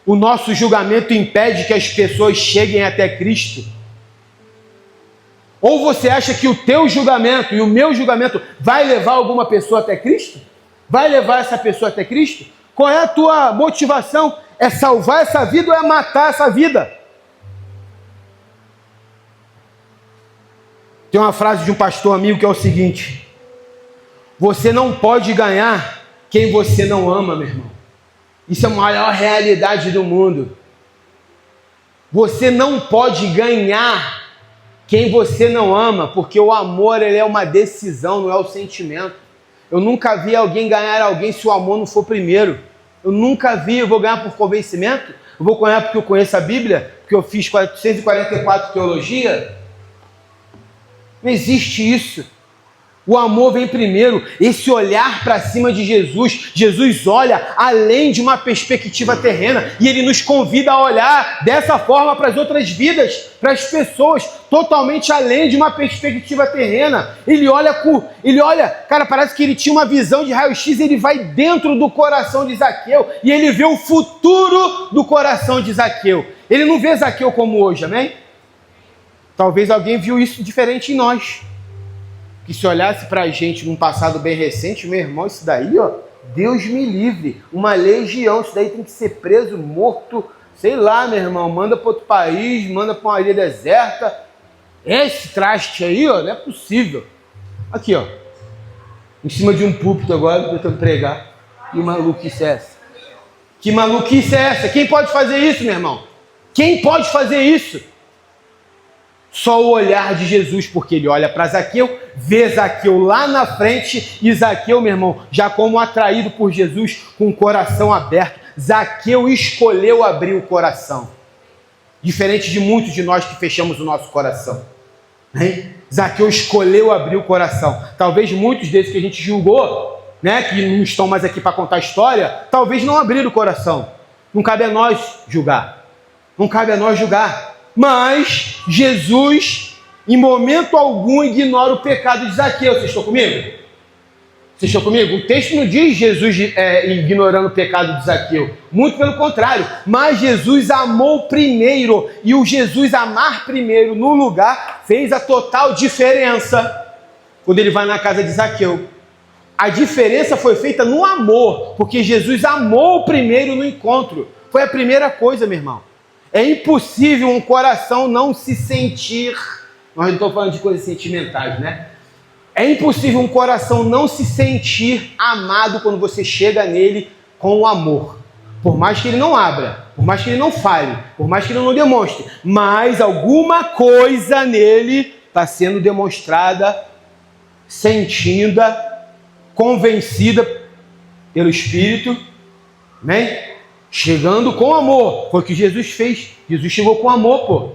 o nosso julgamento impede que as pessoas cheguem até Cristo? Ou você acha que o teu julgamento e o meu julgamento vai levar alguma pessoa até Cristo? Vai levar essa pessoa até Cristo? Qual é a tua motivação? É salvar essa vida ou é matar essa vida? Tem uma frase de um pastor amigo que é o seguinte: você não pode ganhar quem você não ama, meu irmão. Isso é a maior realidade do mundo. Você não pode ganhar quem você não ama, porque o amor, ele é uma decisão, não é o sentimento. Eu nunca vi alguém ganhar alguém se o amor não for primeiro. Eu nunca vi. Eu vou ganhar por convencimento? Eu vou ganhar porque eu conheço a Bíblia? Porque eu fiz 444 teologia? Não existe isso. O amor vem primeiro. Esse olhar para cima de Jesus. Jesus olha além de uma perspectiva terrena e ele nos convida a olhar dessa forma para as outras vidas, para as pessoas, totalmente além de uma perspectiva terrena. Ele olha, cara, parece que ele tinha uma visão de raio-x. Ele vai dentro do coração de Zaqueu e ele vê o futuro do coração de Zaqueu. Ele não vê Zaqueu como hoje, amém? Talvez alguém viu isso diferente em nós. Que se olhasse para a gente num passado bem recente, meu irmão, isso daí, ó, Deus me livre, uma legião, isso daí tem que ser preso, morto, sei lá, meu irmão, manda para outro país, manda para uma ilha deserta. Esse traste aí, ó, não é possível. Aqui, ó, em cima de um púlpito agora, tentando pregar. Que maluquice é essa? Que maluquice é essa? Quem pode fazer isso, meu irmão? Quem pode fazer isso? Só o olhar de Jesus, porque ele olha para Zaqueu, vê Zaqueu lá na frente, e Zaqueu, meu irmão, já como atraído por Jesus, com o coração aberto, Zaqueu escolheu abrir o coração. Diferente de muitos de nós que fechamos o nosso coração. Hein? Zaqueu escolheu abrir o coração. Talvez muitos desses que a gente julgou, né, que não estão mais aqui para contar a história, talvez não abriram o coração. Não cabe a nós julgar. Não cabe a nós julgar. Mas Jesus, em momento algum, ignora o pecado de Zaqueu. Vocês estão comigo? Vocês estão comigo? O texto não diz Jesus ignorando o pecado de Zaqueu. Muito pelo contrário. Mas Jesus amou primeiro. E o Jesus amar primeiro no lugar fez a total diferença quando ele vai na casa de Zaqueu. A diferença foi feita no amor. Porque Jesus amou primeiro no encontro. Foi a primeira coisa, meu irmão. É impossível um coração não se sentir... Nós não estamos falando de coisas sentimentais, né? É impossível um coração não se sentir amado quando você chega nele com o amor. Por mais que ele não abra, por mais que ele não fale, por mais que ele não demonstre, mas alguma coisa nele está sendo demonstrada, sentida, convencida pelo Espírito, né? Chegando com amor. Foi o que Jesus fez. Jesus chegou com amor, pô.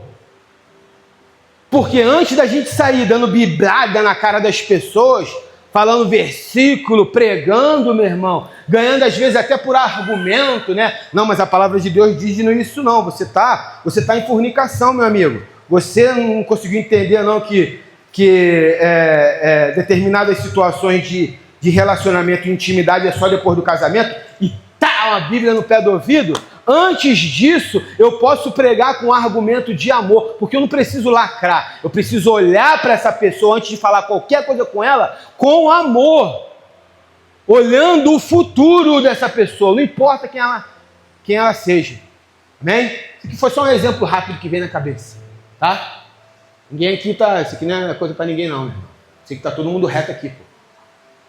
Porque antes da gente sair dando biblada na cara das pessoas, falando versículo, pregando, meu irmão, ganhando às vezes até por argumento, né? Não, mas a palavra de Deus diz isso não. Você tá em fornicação, meu amigo. Você não conseguiu entender não que determinadas situações de relacionamento e intimidade é só depois do casamento? E uma Bíblia no pé do ouvido? Antes disso, eu posso pregar com argumento de amor, porque eu não preciso lacrar, eu preciso olhar para essa pessoa antes de falar qualquer coisa com ela, com amor, olhando o futuro dessa pessoa, não importa quem ela seja, amém? Isso aqui foi só um exemplo rápido que veio na cabeça, tá? Ninguém aqui tá, isso aqui não é coisa para ninguém não, meu irmão. Isso aqui tá todo mundo reto aqui, pô.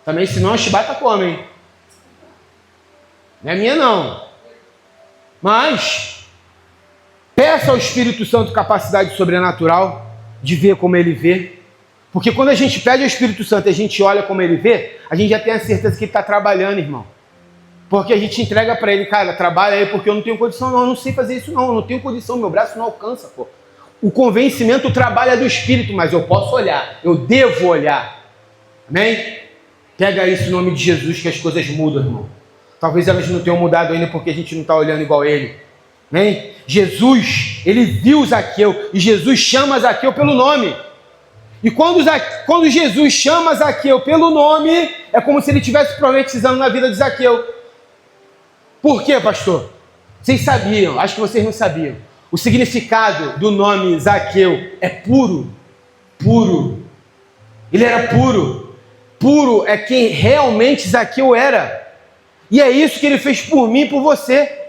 Também, senão a chibata come, hein? Não é minha não. Mas peça ao Espírito Santo capacidade sobrenatural de ver como ele vê. Porque quando a gente pede ao Espírito Santo e a gente olha como ele vê, a gente já tem a certeza que ele está trabalhando, irmão. Porque a gente entrega para ele, cara, trabalha aí porque eu não tenho condição não, eu não sei fazer isso não, eu não tenho condição, meu braço não alcança, pô. O convencimento, o trabalho é do Espírito, mas eu posso olhar, eu devo olhar. Amém? Pega isso em nome de Jesus que as coisas mudam, irmão. Talvez elas não tenham mudado ainda porque a gente não está olhando igual a ele. Amém? Jesus, ele viu Zaqueu e Jesus chama Zaqueu pelo nome. E quando Jesus chama Zaqueu pelo nome, é como se ele estivesse profetizando na vida de Zaqueu. Por quê, pastor? Vocês sabiam, acho que vocês não sabiam. O significado do nome Zaqueu é puro. Puro. Ele era puro. Puro é quem realmente Zaqueu era. E é isso que ele fez por mim e por você.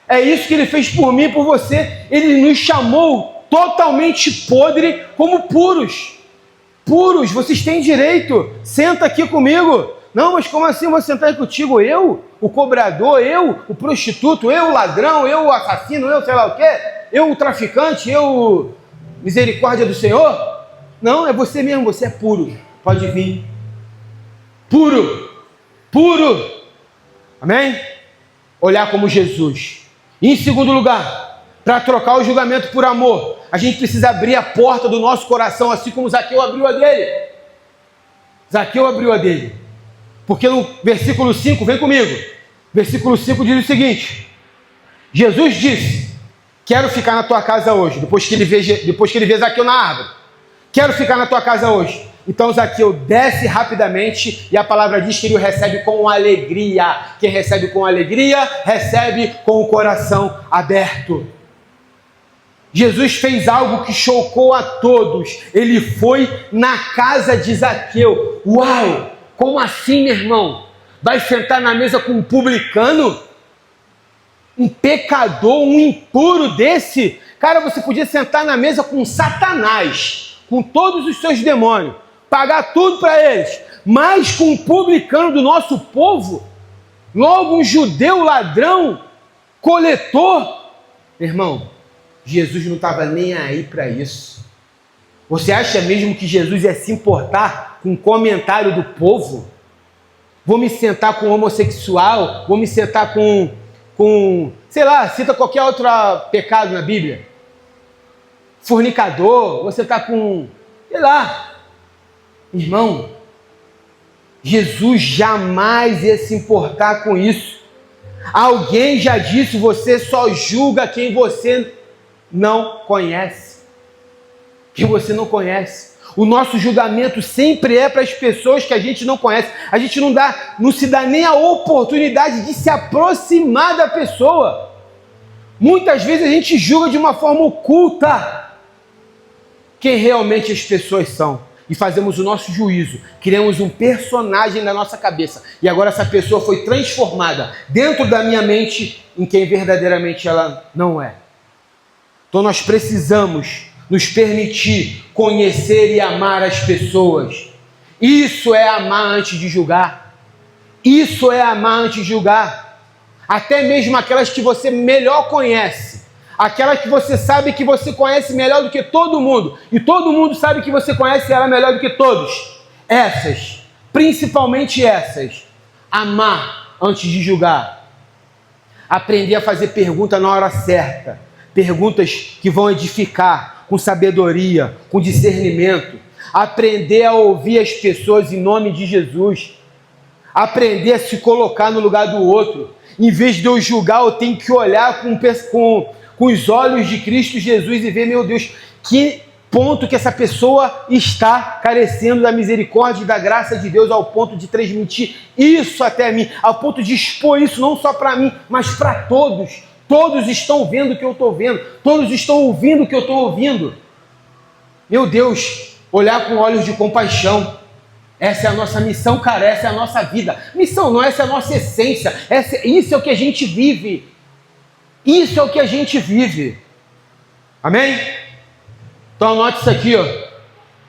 É isso que ele fez por mim e por você. Ele nos chamou totalmente podre como puros. Puros, vocês têm direito. Senta aqui comigo. Não, mas como assim eu vou sentar aí contigo? Eu, o cobrador, eu, o prostituto, eu, o ladrão, eu, o assassino, eu, sei lá o quê? Eu, o traficante, eu, misericórdia do Senhor? Não, é você mesmo, você é puro. Pode vir. Puro. Puro. Amém? Olhar como Jesus. E em segundo lugar, para trocar o julgamento por amor, a gente precisa abrir a porta do nosso coração, assim como Zaqueu abriu a dele. Zaqueu abriu a dele. Porque no versículo 5, vem comigo, versículo 5 diz o seguinte: Jesus disse, quero ficar na tua casa hoje, depois que ele vê Zaqueu na árvore, quero ficar na tua casa hoje. Então Zaqueu desce rapidamente e a palavra diz que ele o recebe com alegria. Quem recebe com alegria, recebe com o coração aberto. Jesus fez algo que chocou a todos. Ele foi na casa de Zaqueu. Uau! Como assim, meu irmão? Vai sentar na mesa com um publicano? Um pecador, um impuro desse? Cara, você podia sentar na mesa com Satanás, com todos os seus demônios, pagar tudo para eles, mas com um publicano do nosso povo, logo um judeu ladrão, coletor. Irmão, Jesus não estava nem aí para isso. Você acha mesmo que Jesus ia se importar com um comentário do povo? Vou me sentar com um homossexual, vou me sentar com, sei lá, cita qualquer outro pecado na Bíblia. Fornicador, você está com, sei lá. Irmão, Jesus jamais ia se importar com isso. Alguém já disse, você só julga quem você não conhece. Quem você não conhece. O nosso julgamento sempre é para as pessoas que a gente não conhece. A gente não se dá nem a oportunidade de se aproximar da pessoa. Muitas vezes a gente julga de uma forma oculta quem realmente as pessoas são. E fazemos o nosso juízo, criamos um personagem na nossa cabeça. E agora essa pessoa foi transformada dentro da minha mente em quem verdadeiramente ela não é. Então nós precisamos nos permitir conhecer e amar as pessoas. Isso é amar antes de julgar. Isso é amar antes de julgar. Até mesmo aquelas que você melhor conhece. Aquela que você sabe que você conhece melhor do que todo mundo. E todo mundo sabe que você conhece ela melhor do que todos. Essas, principalmente essas. Amar antes de julgar. Aprender a fazer pergunta na hora certa. Perguntas que vão edificar, com sabedoria, com discernimento. Aprender a ouvir as pessoas em nome de Jesus. Aprender a se colocar no lugar do outro. Em vez de eu julgar, eu tenho que olhar com os olhos de Cristo Jesus e ver, meu Deus, que ponto que essa pessoa está carecendo da misericórdia e da graça de Deus ao ponto de transmitir isso até mim, ao ponto de expor isso não só para mim, mas para todos. Todos estão vendo o que eu estou vendo, todos estão ouvindo o que eu estou ouvindo. Meu Deus, olhar com olhos de compaixão. Essa é a nossa missão, cara, essa é a nossa vida. Missão não, essa é a nossa essência, isso é o que a gente vive. Isso é o que a gente vive. Amém? Então anote isso aqui, ó.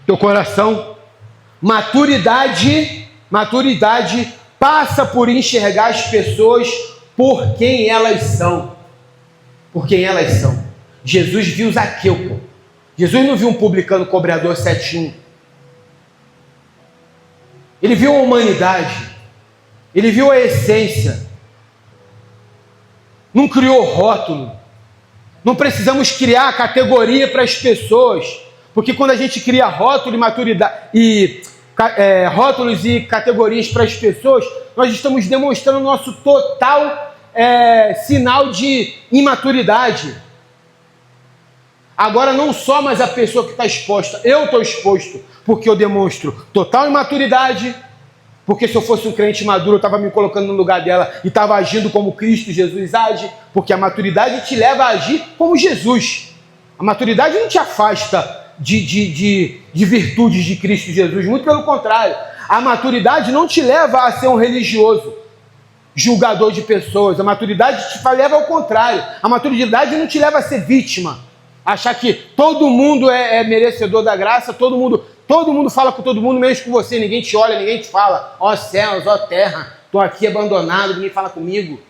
Teu coração. Maturidade passa por enxergar as pessoas por quem elas são. Por quem elas são. Jesus viu Zaqueu, pô. Jesus não viu um publicano cobrador 7-1. Ele viu a humanidade. Ele viu a essência. Não criou rótulo. Não precisamos criar categoria para as pessoas. Porque quando a gente cria rótulo e maturidade rótulos e categorias para as pessoas, nós estamos demonstrando o nosso total sinal de imaturidade. Agora não só mais a pessoa que está exposta, eu estou exposto, porque eu demonstro total imaturidade, porque se eu fosse um crente maduro, eu estava me colocando no lugar dela e estava agindo como Cristo Jesus age, porque a maturidade te leva a agir como Jesus. A maturidade não te afasta de virtudes de Cristo Jesus, muito pelo contrário. A maturidade não te leva a ser um religioso. julgador de pessoas. A maturidade te leva ao contrário. A maturidade não te leva a ser vítima. Achar que todo mundo é merecedor da graça, todo mundo fala com todo mundo, menos com você. Ninguém te olha, ninguém te fala. Ó céus, ó terra, estou aqui abandonado, ninguém fala comigo.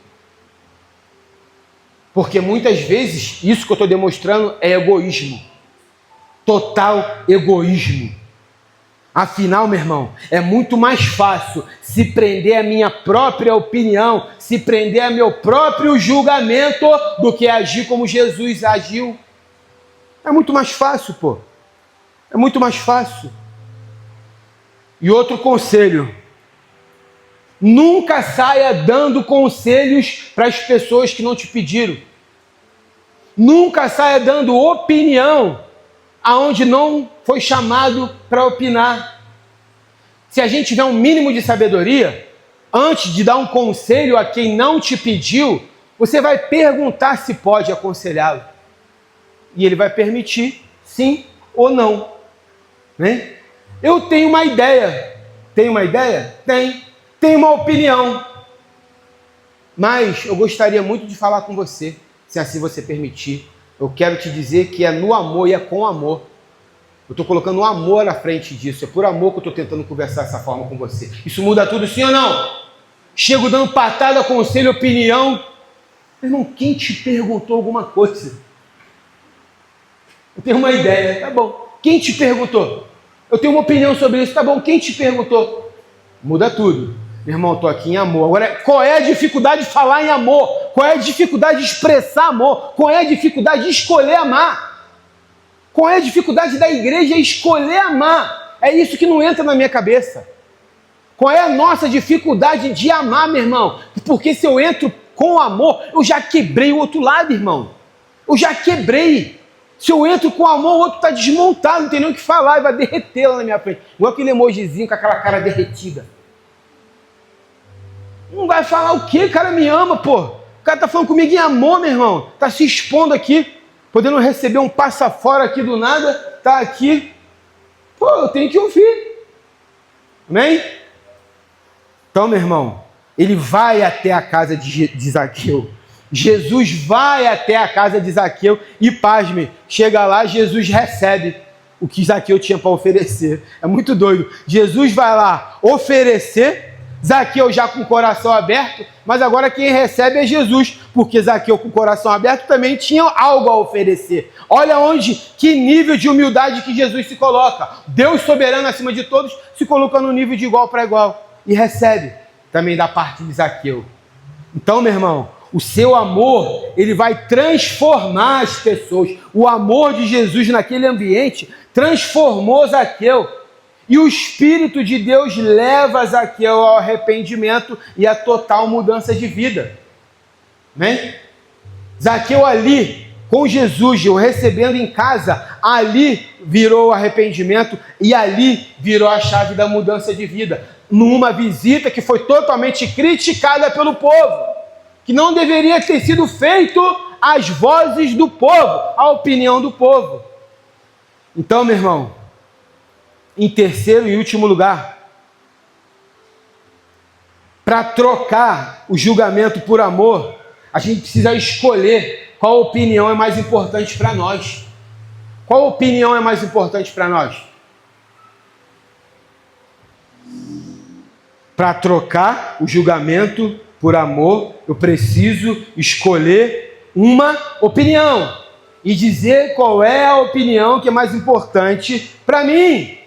Porque muitas vezes isso que eu estou demonstrando é egoísmo. Total egoísmo. Afinal, meu irmão, é muito mais fácil se prender à minha própria opinião, se prender a meu próprio julgamento, do que agir como Jesus agiu. É muito mais fácil, pô. É muito mais fácil. E outro conselho: nunca saia dando conselhos para as pessoas que não te pediram. Nunca saia dando opinião aonde não foi chamado para opinar. Se a gente tiver um mínimo de sabedoria, antes de dar um conselho a quem não te pediu, você vai perguntar se pode aconselhá-lo. E ele vai permitir sim ou não. Né? Eu tenho uma ideia. Tem uma ideia? Tem. Tem uma opinião. Mas eu gostaria muito de falar com você, se assim você permitir. Eu quero te dizer que é no amor e é com amor. Eu estou colocando o amor à frente disso. É por amor que eu estou tentando conversar dessa forma com você. Isso muda tudo, sim ou não? Chego dando patada, conselho, opinião. Meu irmão, quem te perguntou alguma coisa? Eu tenho uma ideia, tá bom. Quem te perguntou? Eu tenho uma opinião sobre isso, tá bom. Quem te perguntou? Muda tudo. Meu irmão, eu estou aqui em amor. Agora, qual é a dificuldade de falar em amor? Qual é a dificuldade de expressar amor? Qual é a dificuldade de escolher amar? Qual é a dificuldade da igreja escolher amar? É isso que não entra na minha cabeça. Qual é a nossa dificuldade de amar, meu irmão? Porque se eu entro com amor, eu já quebrei o outro lado, irmão. Eu já quebrei. Se eu entro com amor, o outro está desmontado, não tem nem o que falar, e vai derreter lá na minha frente. Igual aquele emojizinho com aquela cara derretida. Não vai falar o quê? O cara me ama, pô. O cara tá falando comigo em amor, meu irmão. Tá se expondo aqui, podendo receber um passa fora aqui do nada, tá aqui. Pô, eu tenho que ouvir. Amém? Então, meu irmão, ele vai até a casa de Zaqueu. Jesus vai até a casa de Zaqueu e, pasme, chega lá, Jesus recebe o que Zaqueu tinha para oferecer. É muito doido. Jesus vai lá oferecer, Zaqueu já com o coração aberto, mas agora quem recebe é Jesus, porque Zaqueu com o coração aberto também tinha algo a oferecer. Olha que nível de humildade que Jesus se coloca. Deus soberano acima de todos se coloca no nível de igual para igual e recebe também da parte de Zaqueu. Então, meu irmão, o seu amor, ele vai transformar as pessoas. O amor de Jesus naquele ambiente transformou Zaqueu. E o Espírito de Deus leva Zaqueu ao arrependimento e à total mudança de vida. Amém? Zaqueu ali, com Jesus, o recebendo em casa, ali virou o arrependimento e ali virou a chave da mudança de vida. Numa visita que foi totalmente criticada pelo povo, que não deveria ter sido feito às vozes do povo, à opinião do povo. Então, meu irmão, em terceiro e último lugar, para trocar o julgamento por amor, a gente precisa escolher qual opinião é mais importante para nós. Qual opinião é mais importante para nós? Para trocar o julgamento por amor, eu preciso escolher uma opinião e dizer qual é a opinião que é mais importante para mim.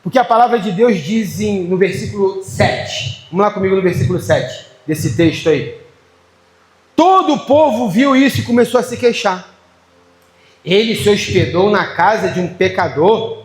Porque a palavra de Deus diz no versículo 7. Vamos lá comigo no versículo 7 desse texto aí. Todo o povo viu isso e começou a se queixar. Ele se hospedou na casa de um pecador.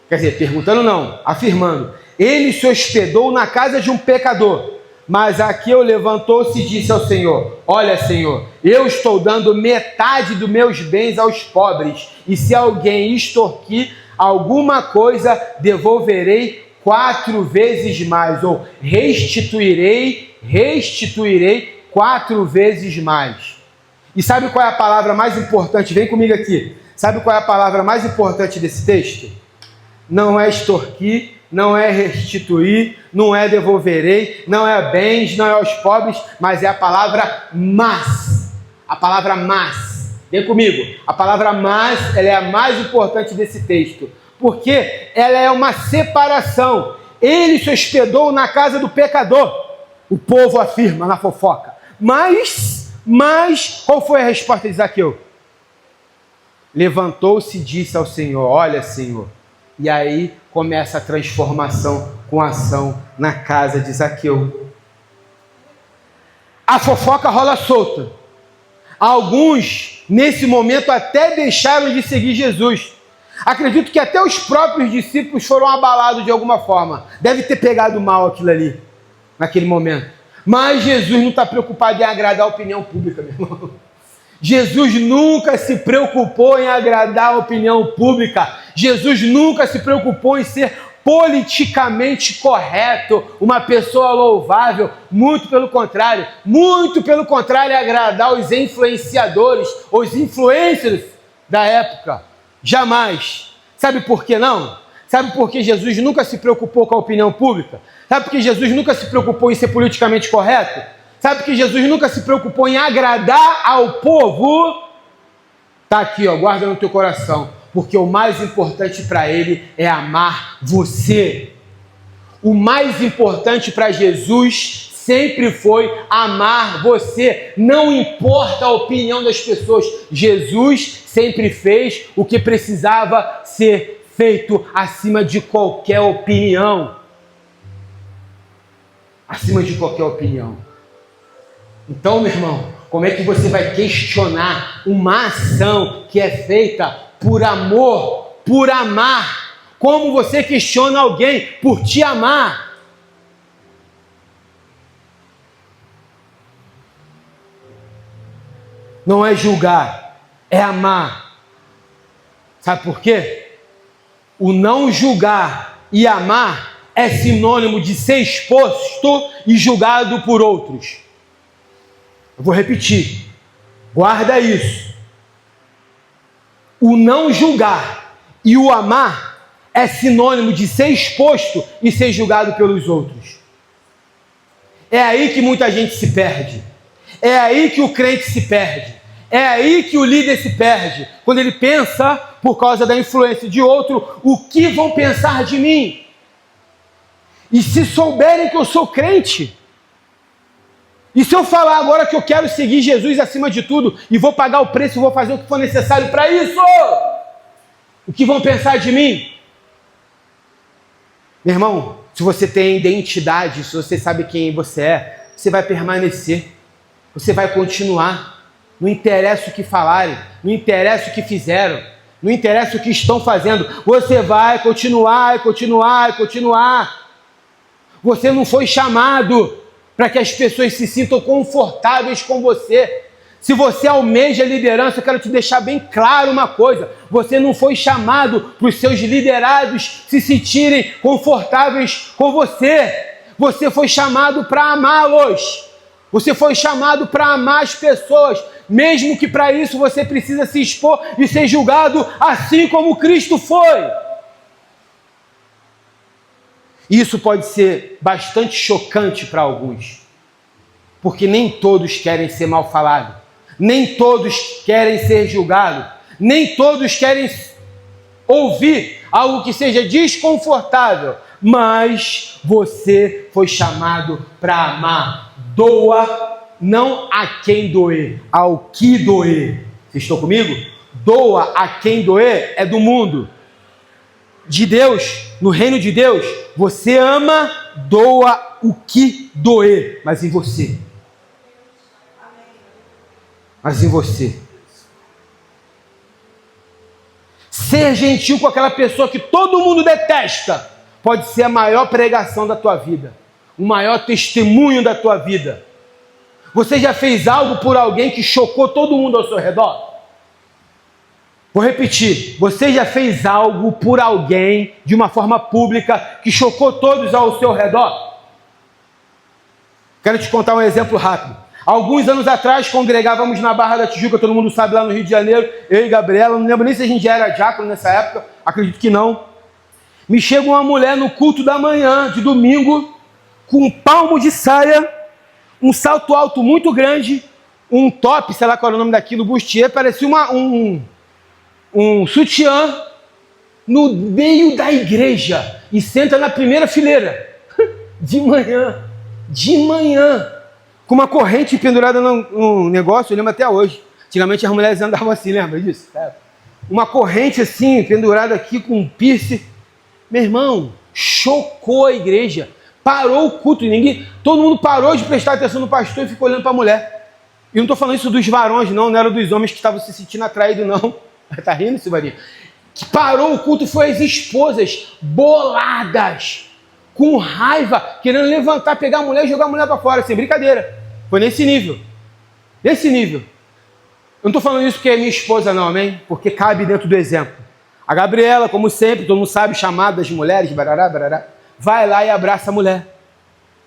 Quer dizer, perguntando não, afirmando. Ele se hospedou na casa de um pecador. Mas Zaqueu levantou-se e disse ao Senhor: olha, Senhor, eu estou dando metade dos meus bens aos pobres. E se alguém extorquir alguma coisa, devolverei 4 vezes mais. Ou restituirei 4 vezes mais. E sabe qual é a palavra mais importante? Vem comigo aqui. Sabe qual é a palavra mais importante desse texto? Não é extorquir, não é restituir, não é devolverei, não é bens, não é aos pobres, mas é a palavra mas. A palavra mas. Vem comigo. A palavra mas, ela é a mais importante desse texto, porque ela é uma separação. Ele se hospedou na casa do pecador. O povo afirma na fofoca. Mas, qual foi a resposta de Zaqueu? Levantou-se e disse ao Senhor, olha, Senhor. E aí começa a transformação com ação na casa de Zaqueu. A fofoca rola solta. Alguns, nesse momento, até deixaram de seguir Jesus. Acredito que até os próprios discípulos foram abalados de alguma forma. Deve ter pegado mal aquilo ali, naquele momento. Mas Jesus não está preocupado em agradar a opinião pública, meu irmão. Jesus nunca se preocupou em agradar a opinião pública. Jesus nunca se preocupou em ser politicamente correto, uma pessoa louvável. Muito pelo contrário, agradar os influenciadores, os influencers da época. Jamais. Sabe por que não? Sabe por que Jesus nunca se preocupou com a opinião pública? Sabe por que Jesus nunca se preocupou em ser politicamente correto? Sabe por que Jesus nunca se preocupou em agradar ao povo? Está aqui, ó, guarda no teu coração. Porque o mais importante para ele é amar você. O mais importante para Jesus sempre foi amar você. Não importa a opinião das pessoas. Jesus sempre fez o que precisava ser feito acima de qualquer opinião. Acima de qualquer opinião. Então, meu irmão, como é que você vai questionar uma ação que é feita por amor, por amar? Como você questiona alguém por te amar? Não é julgar, é amar. Sabe por quê? O não julgar e amar é sinônimo de ser exposto e julgado por outros. Eu vou repetir. Guarda isso. O não julgar e o amar é sinônimo de ser exposto e ser julgado pelos outros. É aí que muita gente se perde. É aí que o crente se perde. É aí que o líder se perde. Quando ele pensa, por causa da influência de outro, o que vão pensar de mim? E se souberem que eu sou crente? E se eu falar agora que eu quero seguir Jesus acima de tudo e vou pagar o preço e vou fazer o que for necessário para isso? O que vão pensar de mim? Meu irmão, se você tem identidade, se você sabe quem você é, você vai permanecer. Você vai continuar. Não interessa o que falarem, não interessa o que fizeram, não interessa o que estão fazendo. Você vai continuar. Você não foi chamado para que as pessoas se sintam confortáveis com você. Se você almeja liderança, eu quero te deixar bem claro uma coisa. Você não foi chamado para os seus liderados se sentirem confortáveis com você. Você foi chamado para amá-los. Você foi chamado para amar as pessoas. Mesmo que para isso você precisa se expor e ser julgado assim como Cristo foi. Isso pode ser bastante chocante para alguns, porque nem todos querem ser mal falados, nem todos querem ser julgados, nem todos querem ouvir algo que seja desconfortável, mas você foi chamado para amar. Doa, não a quem doer, ao que doer. Vocês estão comigo? Doa a quem doer é do mundo. De Deus, no reino de Deus, você ama, doa o que doer, mas em você. Mas em você. Ser gentil com aquela pessoa que todo mundo detesta pode ser a maior pregação da tua vida, o maior testemunho da tua vida. Você já fez algo por alguém que chocou todo mundo ao seu redor? Vou repetir, você já fez algo por alguém de uma forma pública que chocou todos ao seu redor? Quero te contar um exemplo rápido. Alguns anos atrás, congregávamos na Barra da Tijuca, todo mundo sabe, lá no Rio de Janeiro, eu e Gabriela, não lembro nem se a gente já era diácono nessa época, acredito que não. Me chega uma mulher no culto da manhã, de domingo, com um palmo de saia, um salto alto muito grande, um top, sei lá qual era o nome daquilo, bustier, parecia um sutiã, no meio da igreja, e senta na primeira fileira, de manhã, com uma corrente pendurada no negócio, eu lembro até hoje. Antigamente as mulheres andavam assim, lembra disso? Uma corrente assim, pendurada aqui com um piercing. Meu irmão, chocou a igreja. Parou o culto, todo mundo parou de prestar atenção no pastor e ficou olhando para a mulher. E não estou falando isso dos varões, não era dos homens que estavam se sentindo atraídos, não. Tá rindo, Silvarinho? Que parou o culto foi as esposas boladas, com raiva, querendo levantar, pegar a mulher e jogar a mulher para fora, sem brincadeira. Foi nesse nível. Nesse nível. Eu não estou falando isso porque é minha esposa, não, amém? Porque cabe dentro do exemplo. A Gabriela, como sempre, todo mundo sabe, chamada das mulheres, barará, vai lá e abraça a mulher.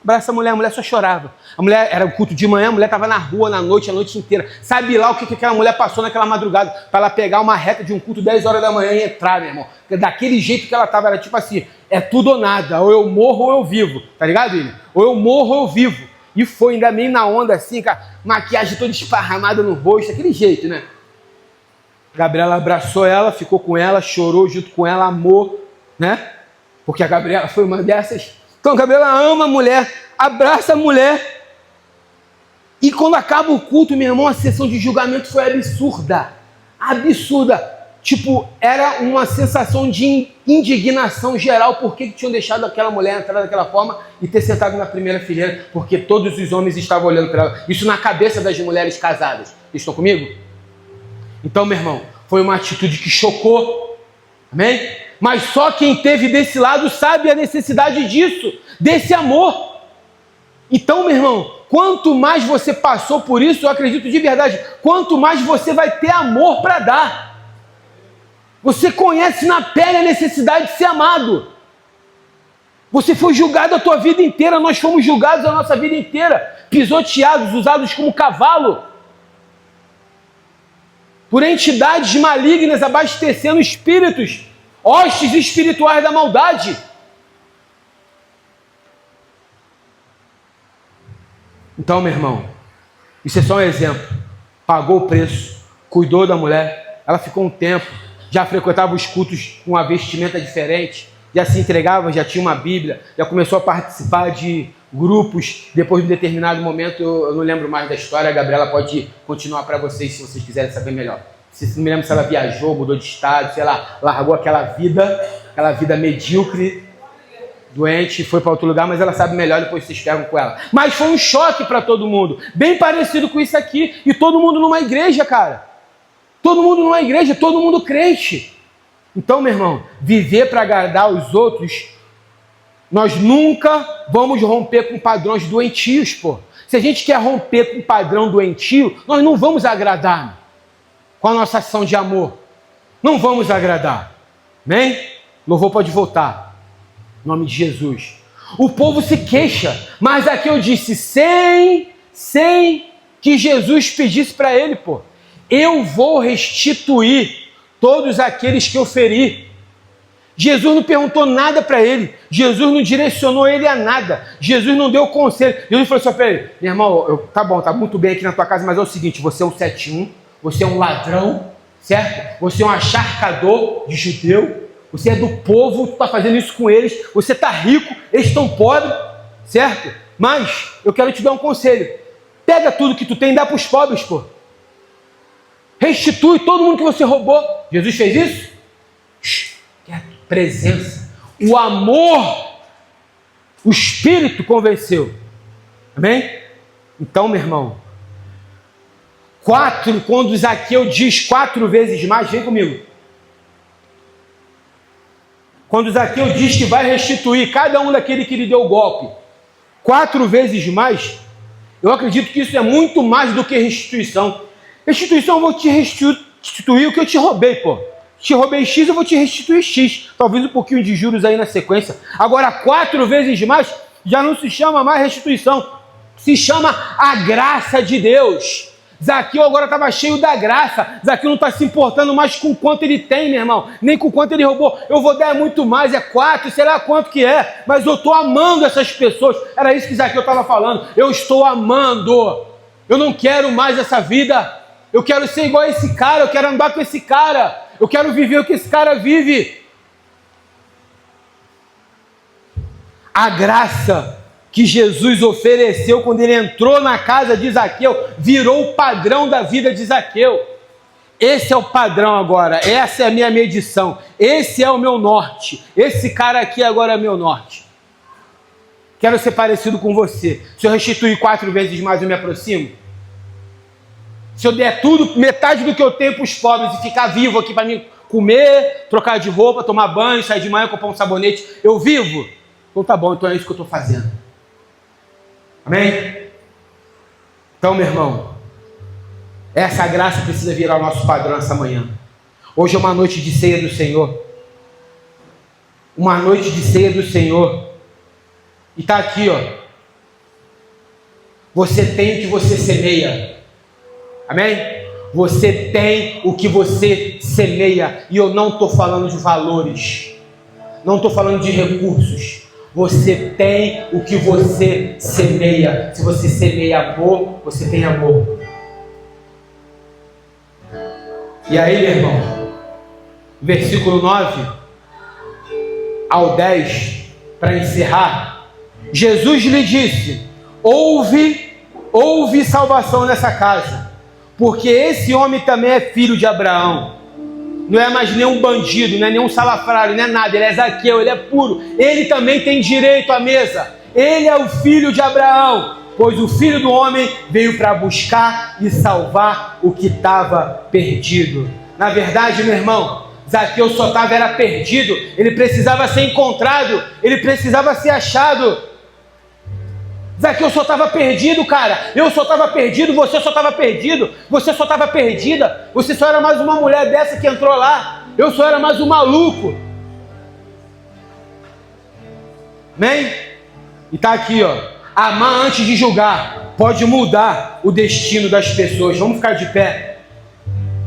Abraça a mulher só chorava. A mulher era o culto de manhã, a mulher estava na rua a noite inteira. Sabe lá o que aquela mulher passou naquela madrugada para ela pegar uma reta de um culto 10 horas da manhã e entrar, meu irmão. Daquele jeito que ela estava, era tipo assim, é tudo ou nada, ou eu morro ou eu vivo, tá ligado, William? Ou eu morro ou eu vivo. E foi ainda meio na onda assim, com a maquiagem toda esparramada no rosto, aquele jeito, né? Gabriela abraçou ela, ficou com ela, chorou junto com ela, amou, né? Porque a Gabriela foi uma dessas. Então a Gabriela ama a mulher, abraça a mulher. E quando acaba o culto, meu irmão, a sessão de julgamento foi absurda. Absurda. Tipo, era uma sensação de indignação geral. Por que tinham deixado aquela mulher entrar daquela forma e ter sentado na primeira fileira? Porque todos os homens estavam olhando para ela. Isso na cabeça das mulheres casadas. Vocês estão comigo? Então, meu irmão, foi uma atitude que chocou. Amém? Mas só quem teve desse lado sabe a necessidade disso, desse amor. Então, meu irmão, quanto mais você passou por isso, eu acredito de verdade, quanto mais você vai ter amor para dar. Você conhece na pele a necessidade de ser amado. Você foi julgado a tua vida inteira, nós fomos julgados a nossa vida inteira, pisoteados, usados como cavalo, por entidades malignas abastecendo espíritos, hostes espirituais da maldade. Então, meu irmão, isso é só um exemplo. Pagou o preço, cuidou da mulher, ela ficou um tempo, já frequentava os cultos com uma vestimenta diferente, já se entregava, já tinha uma Bíblia, já começou a participar de grupos. Depois de um determinado momento, eu não lembro mais da história, a Gabriela pode continuar para vocês se vocês quiserem saber melhor. Não me lembro se ela viajou, mudou de estado, sei lá, largou aquela vida medíocre, doente, foi para outro lugar, mas ela sabe melhor, depois vocês pegam com ela. Mas foi um choque para todo mundo, bem parecido com isso aqui, e todo mundo numa igreja, cara. Todo mundo numa igreja, todo mundo crente. Então, meu irmão, viver para agradar os outros, nós nunca vamos romper com padrões doentios, pô. Se a gente quer romper com um padrão doentio, nós não vamos agradar com a nossa ação de amor. Não vamos agradar. Amém? Louvor pode voltar. Em nome de Jesus. O povo se queixa, mas aqui eu disse, sem que Jesus pedisse para ele, pô. Eu vou restituir todos aqueles que eu feri. Jesus não perguntou nada para ele. Jesus não direcionou ele a nada. Jesus não deu conselho. Jesus falou assim para ele, meu irmão, tá bom, tá muito bem aqui na tua casa, mas é o seguinte, você é um 71, você é um ladrão, certo? Você é um acharcador de judeu, você é do povo, tu está fazendo isso com eles, você está rico, eles estão pobres, certo? Mas eu quero te dar um conselho. Pega tudo que tu tem e dá para os pobres, pô. Restitui todo mundo que você roubou. Jesus fez isso? Presença. O amor, o Espírito convenceu. Amém? Então, meu irmão, quando Zaqueu diz 4 vezes mais, vem comigo. Quando Zaqueu diz que vai restituir cada um daquele que lhe deu o golpe 4 vezes mais, eu acredito que isso é muito mais do que restituição. Restituição, eu vou te restituir o que eu te roubei, pô. Te roubei X, eu vou te restituir X. Talvez um pouquinho de juros aí na sequência. Agora, 4 vezes mais, já não se chama mais restituição. Se chama a graça de Deus. Zaqueu agora estava cheio da graça. Zaqueu não está se importando mais com quanto ele tem, meu irmão, nem com quanto ele roubou. Eu vou dar muito mais, é 4, sei lá quanto que é, mas eu estou amando essas pessoas. Era isso que Zaqueu estava falando. Eu estou amando. Eu não quero mais essa vida. Eu quero ser igual a esse cara, eu quero andar com esse cara. Eu quero viver o que esse cara vive. A graça que Jesus ofereceu quando ele entrou na casa de Zaqueu virou o padrão da vida de Zaqueu. Esse é o padrão agora, essa é a minha medição, esse é o meu norte, esse cara aqui agora é meu norte. Quero ser parecido com você. Se eu restituir 4 vezes mais, eu me aproximo? Se eu der tudo, metade do que eu tenho para os pobres e ficar vivo aqui para mim comer, trocar de roupa, tomar banho, sair de manhã, comprar um sabonete, eu vivo? Então tá bom, então é isso que eu estou fazendo. Amém? Então, meu irmão, essa graça precisa virar o nosso padrão essa manhã. Hoje é uma noite de ceia do Senhor. Uma noite de ceia do Senhor. E está aqui, ó. Você tem o que você semeia. Amém? Você tem o que você semeia. E eu não estou falando de valores. Não estou falando de recursos. Você tem o que você semeia. Se você semeia amor, você tem amor. E aí, meu irmão, versículo 9 ao 10, para encerrar, Jesus lhe disse: houve salvação nessa casa, porque esse homem também é filho de Abraão. Não é mais nenhum bandido, não é nenhum salafrário, não é nada, ele é Zaqueu, ele é puro, ele também tem direito à mesa, ele é o filho de Abraão, pois o Filho do Homem veio para buscar e salvar o que estava perdido. Na verdade, meu irmão, Zaqueu só era perdido, ele precisava ser encontrado, ele precisava ser achado. Zaqueu só estava perdido, cara. Eu só estava perdido, você só estava perdido, você só estava perdida. Você só era mais uma mulher dessa que entrou lá. Eu só era mais um maluco. Amém? E está aqui, ó. Amar antes de julgar pode mudar o destino das pessoas. Vamos ficar de pé.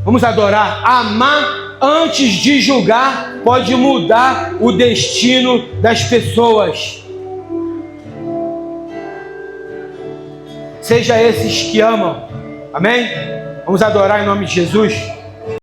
Vamos adorar. Amar antes de julgar pode mudar o destino das pessoas. Seja esses que amam. Amém? Vamos adorar em nome de Jesus.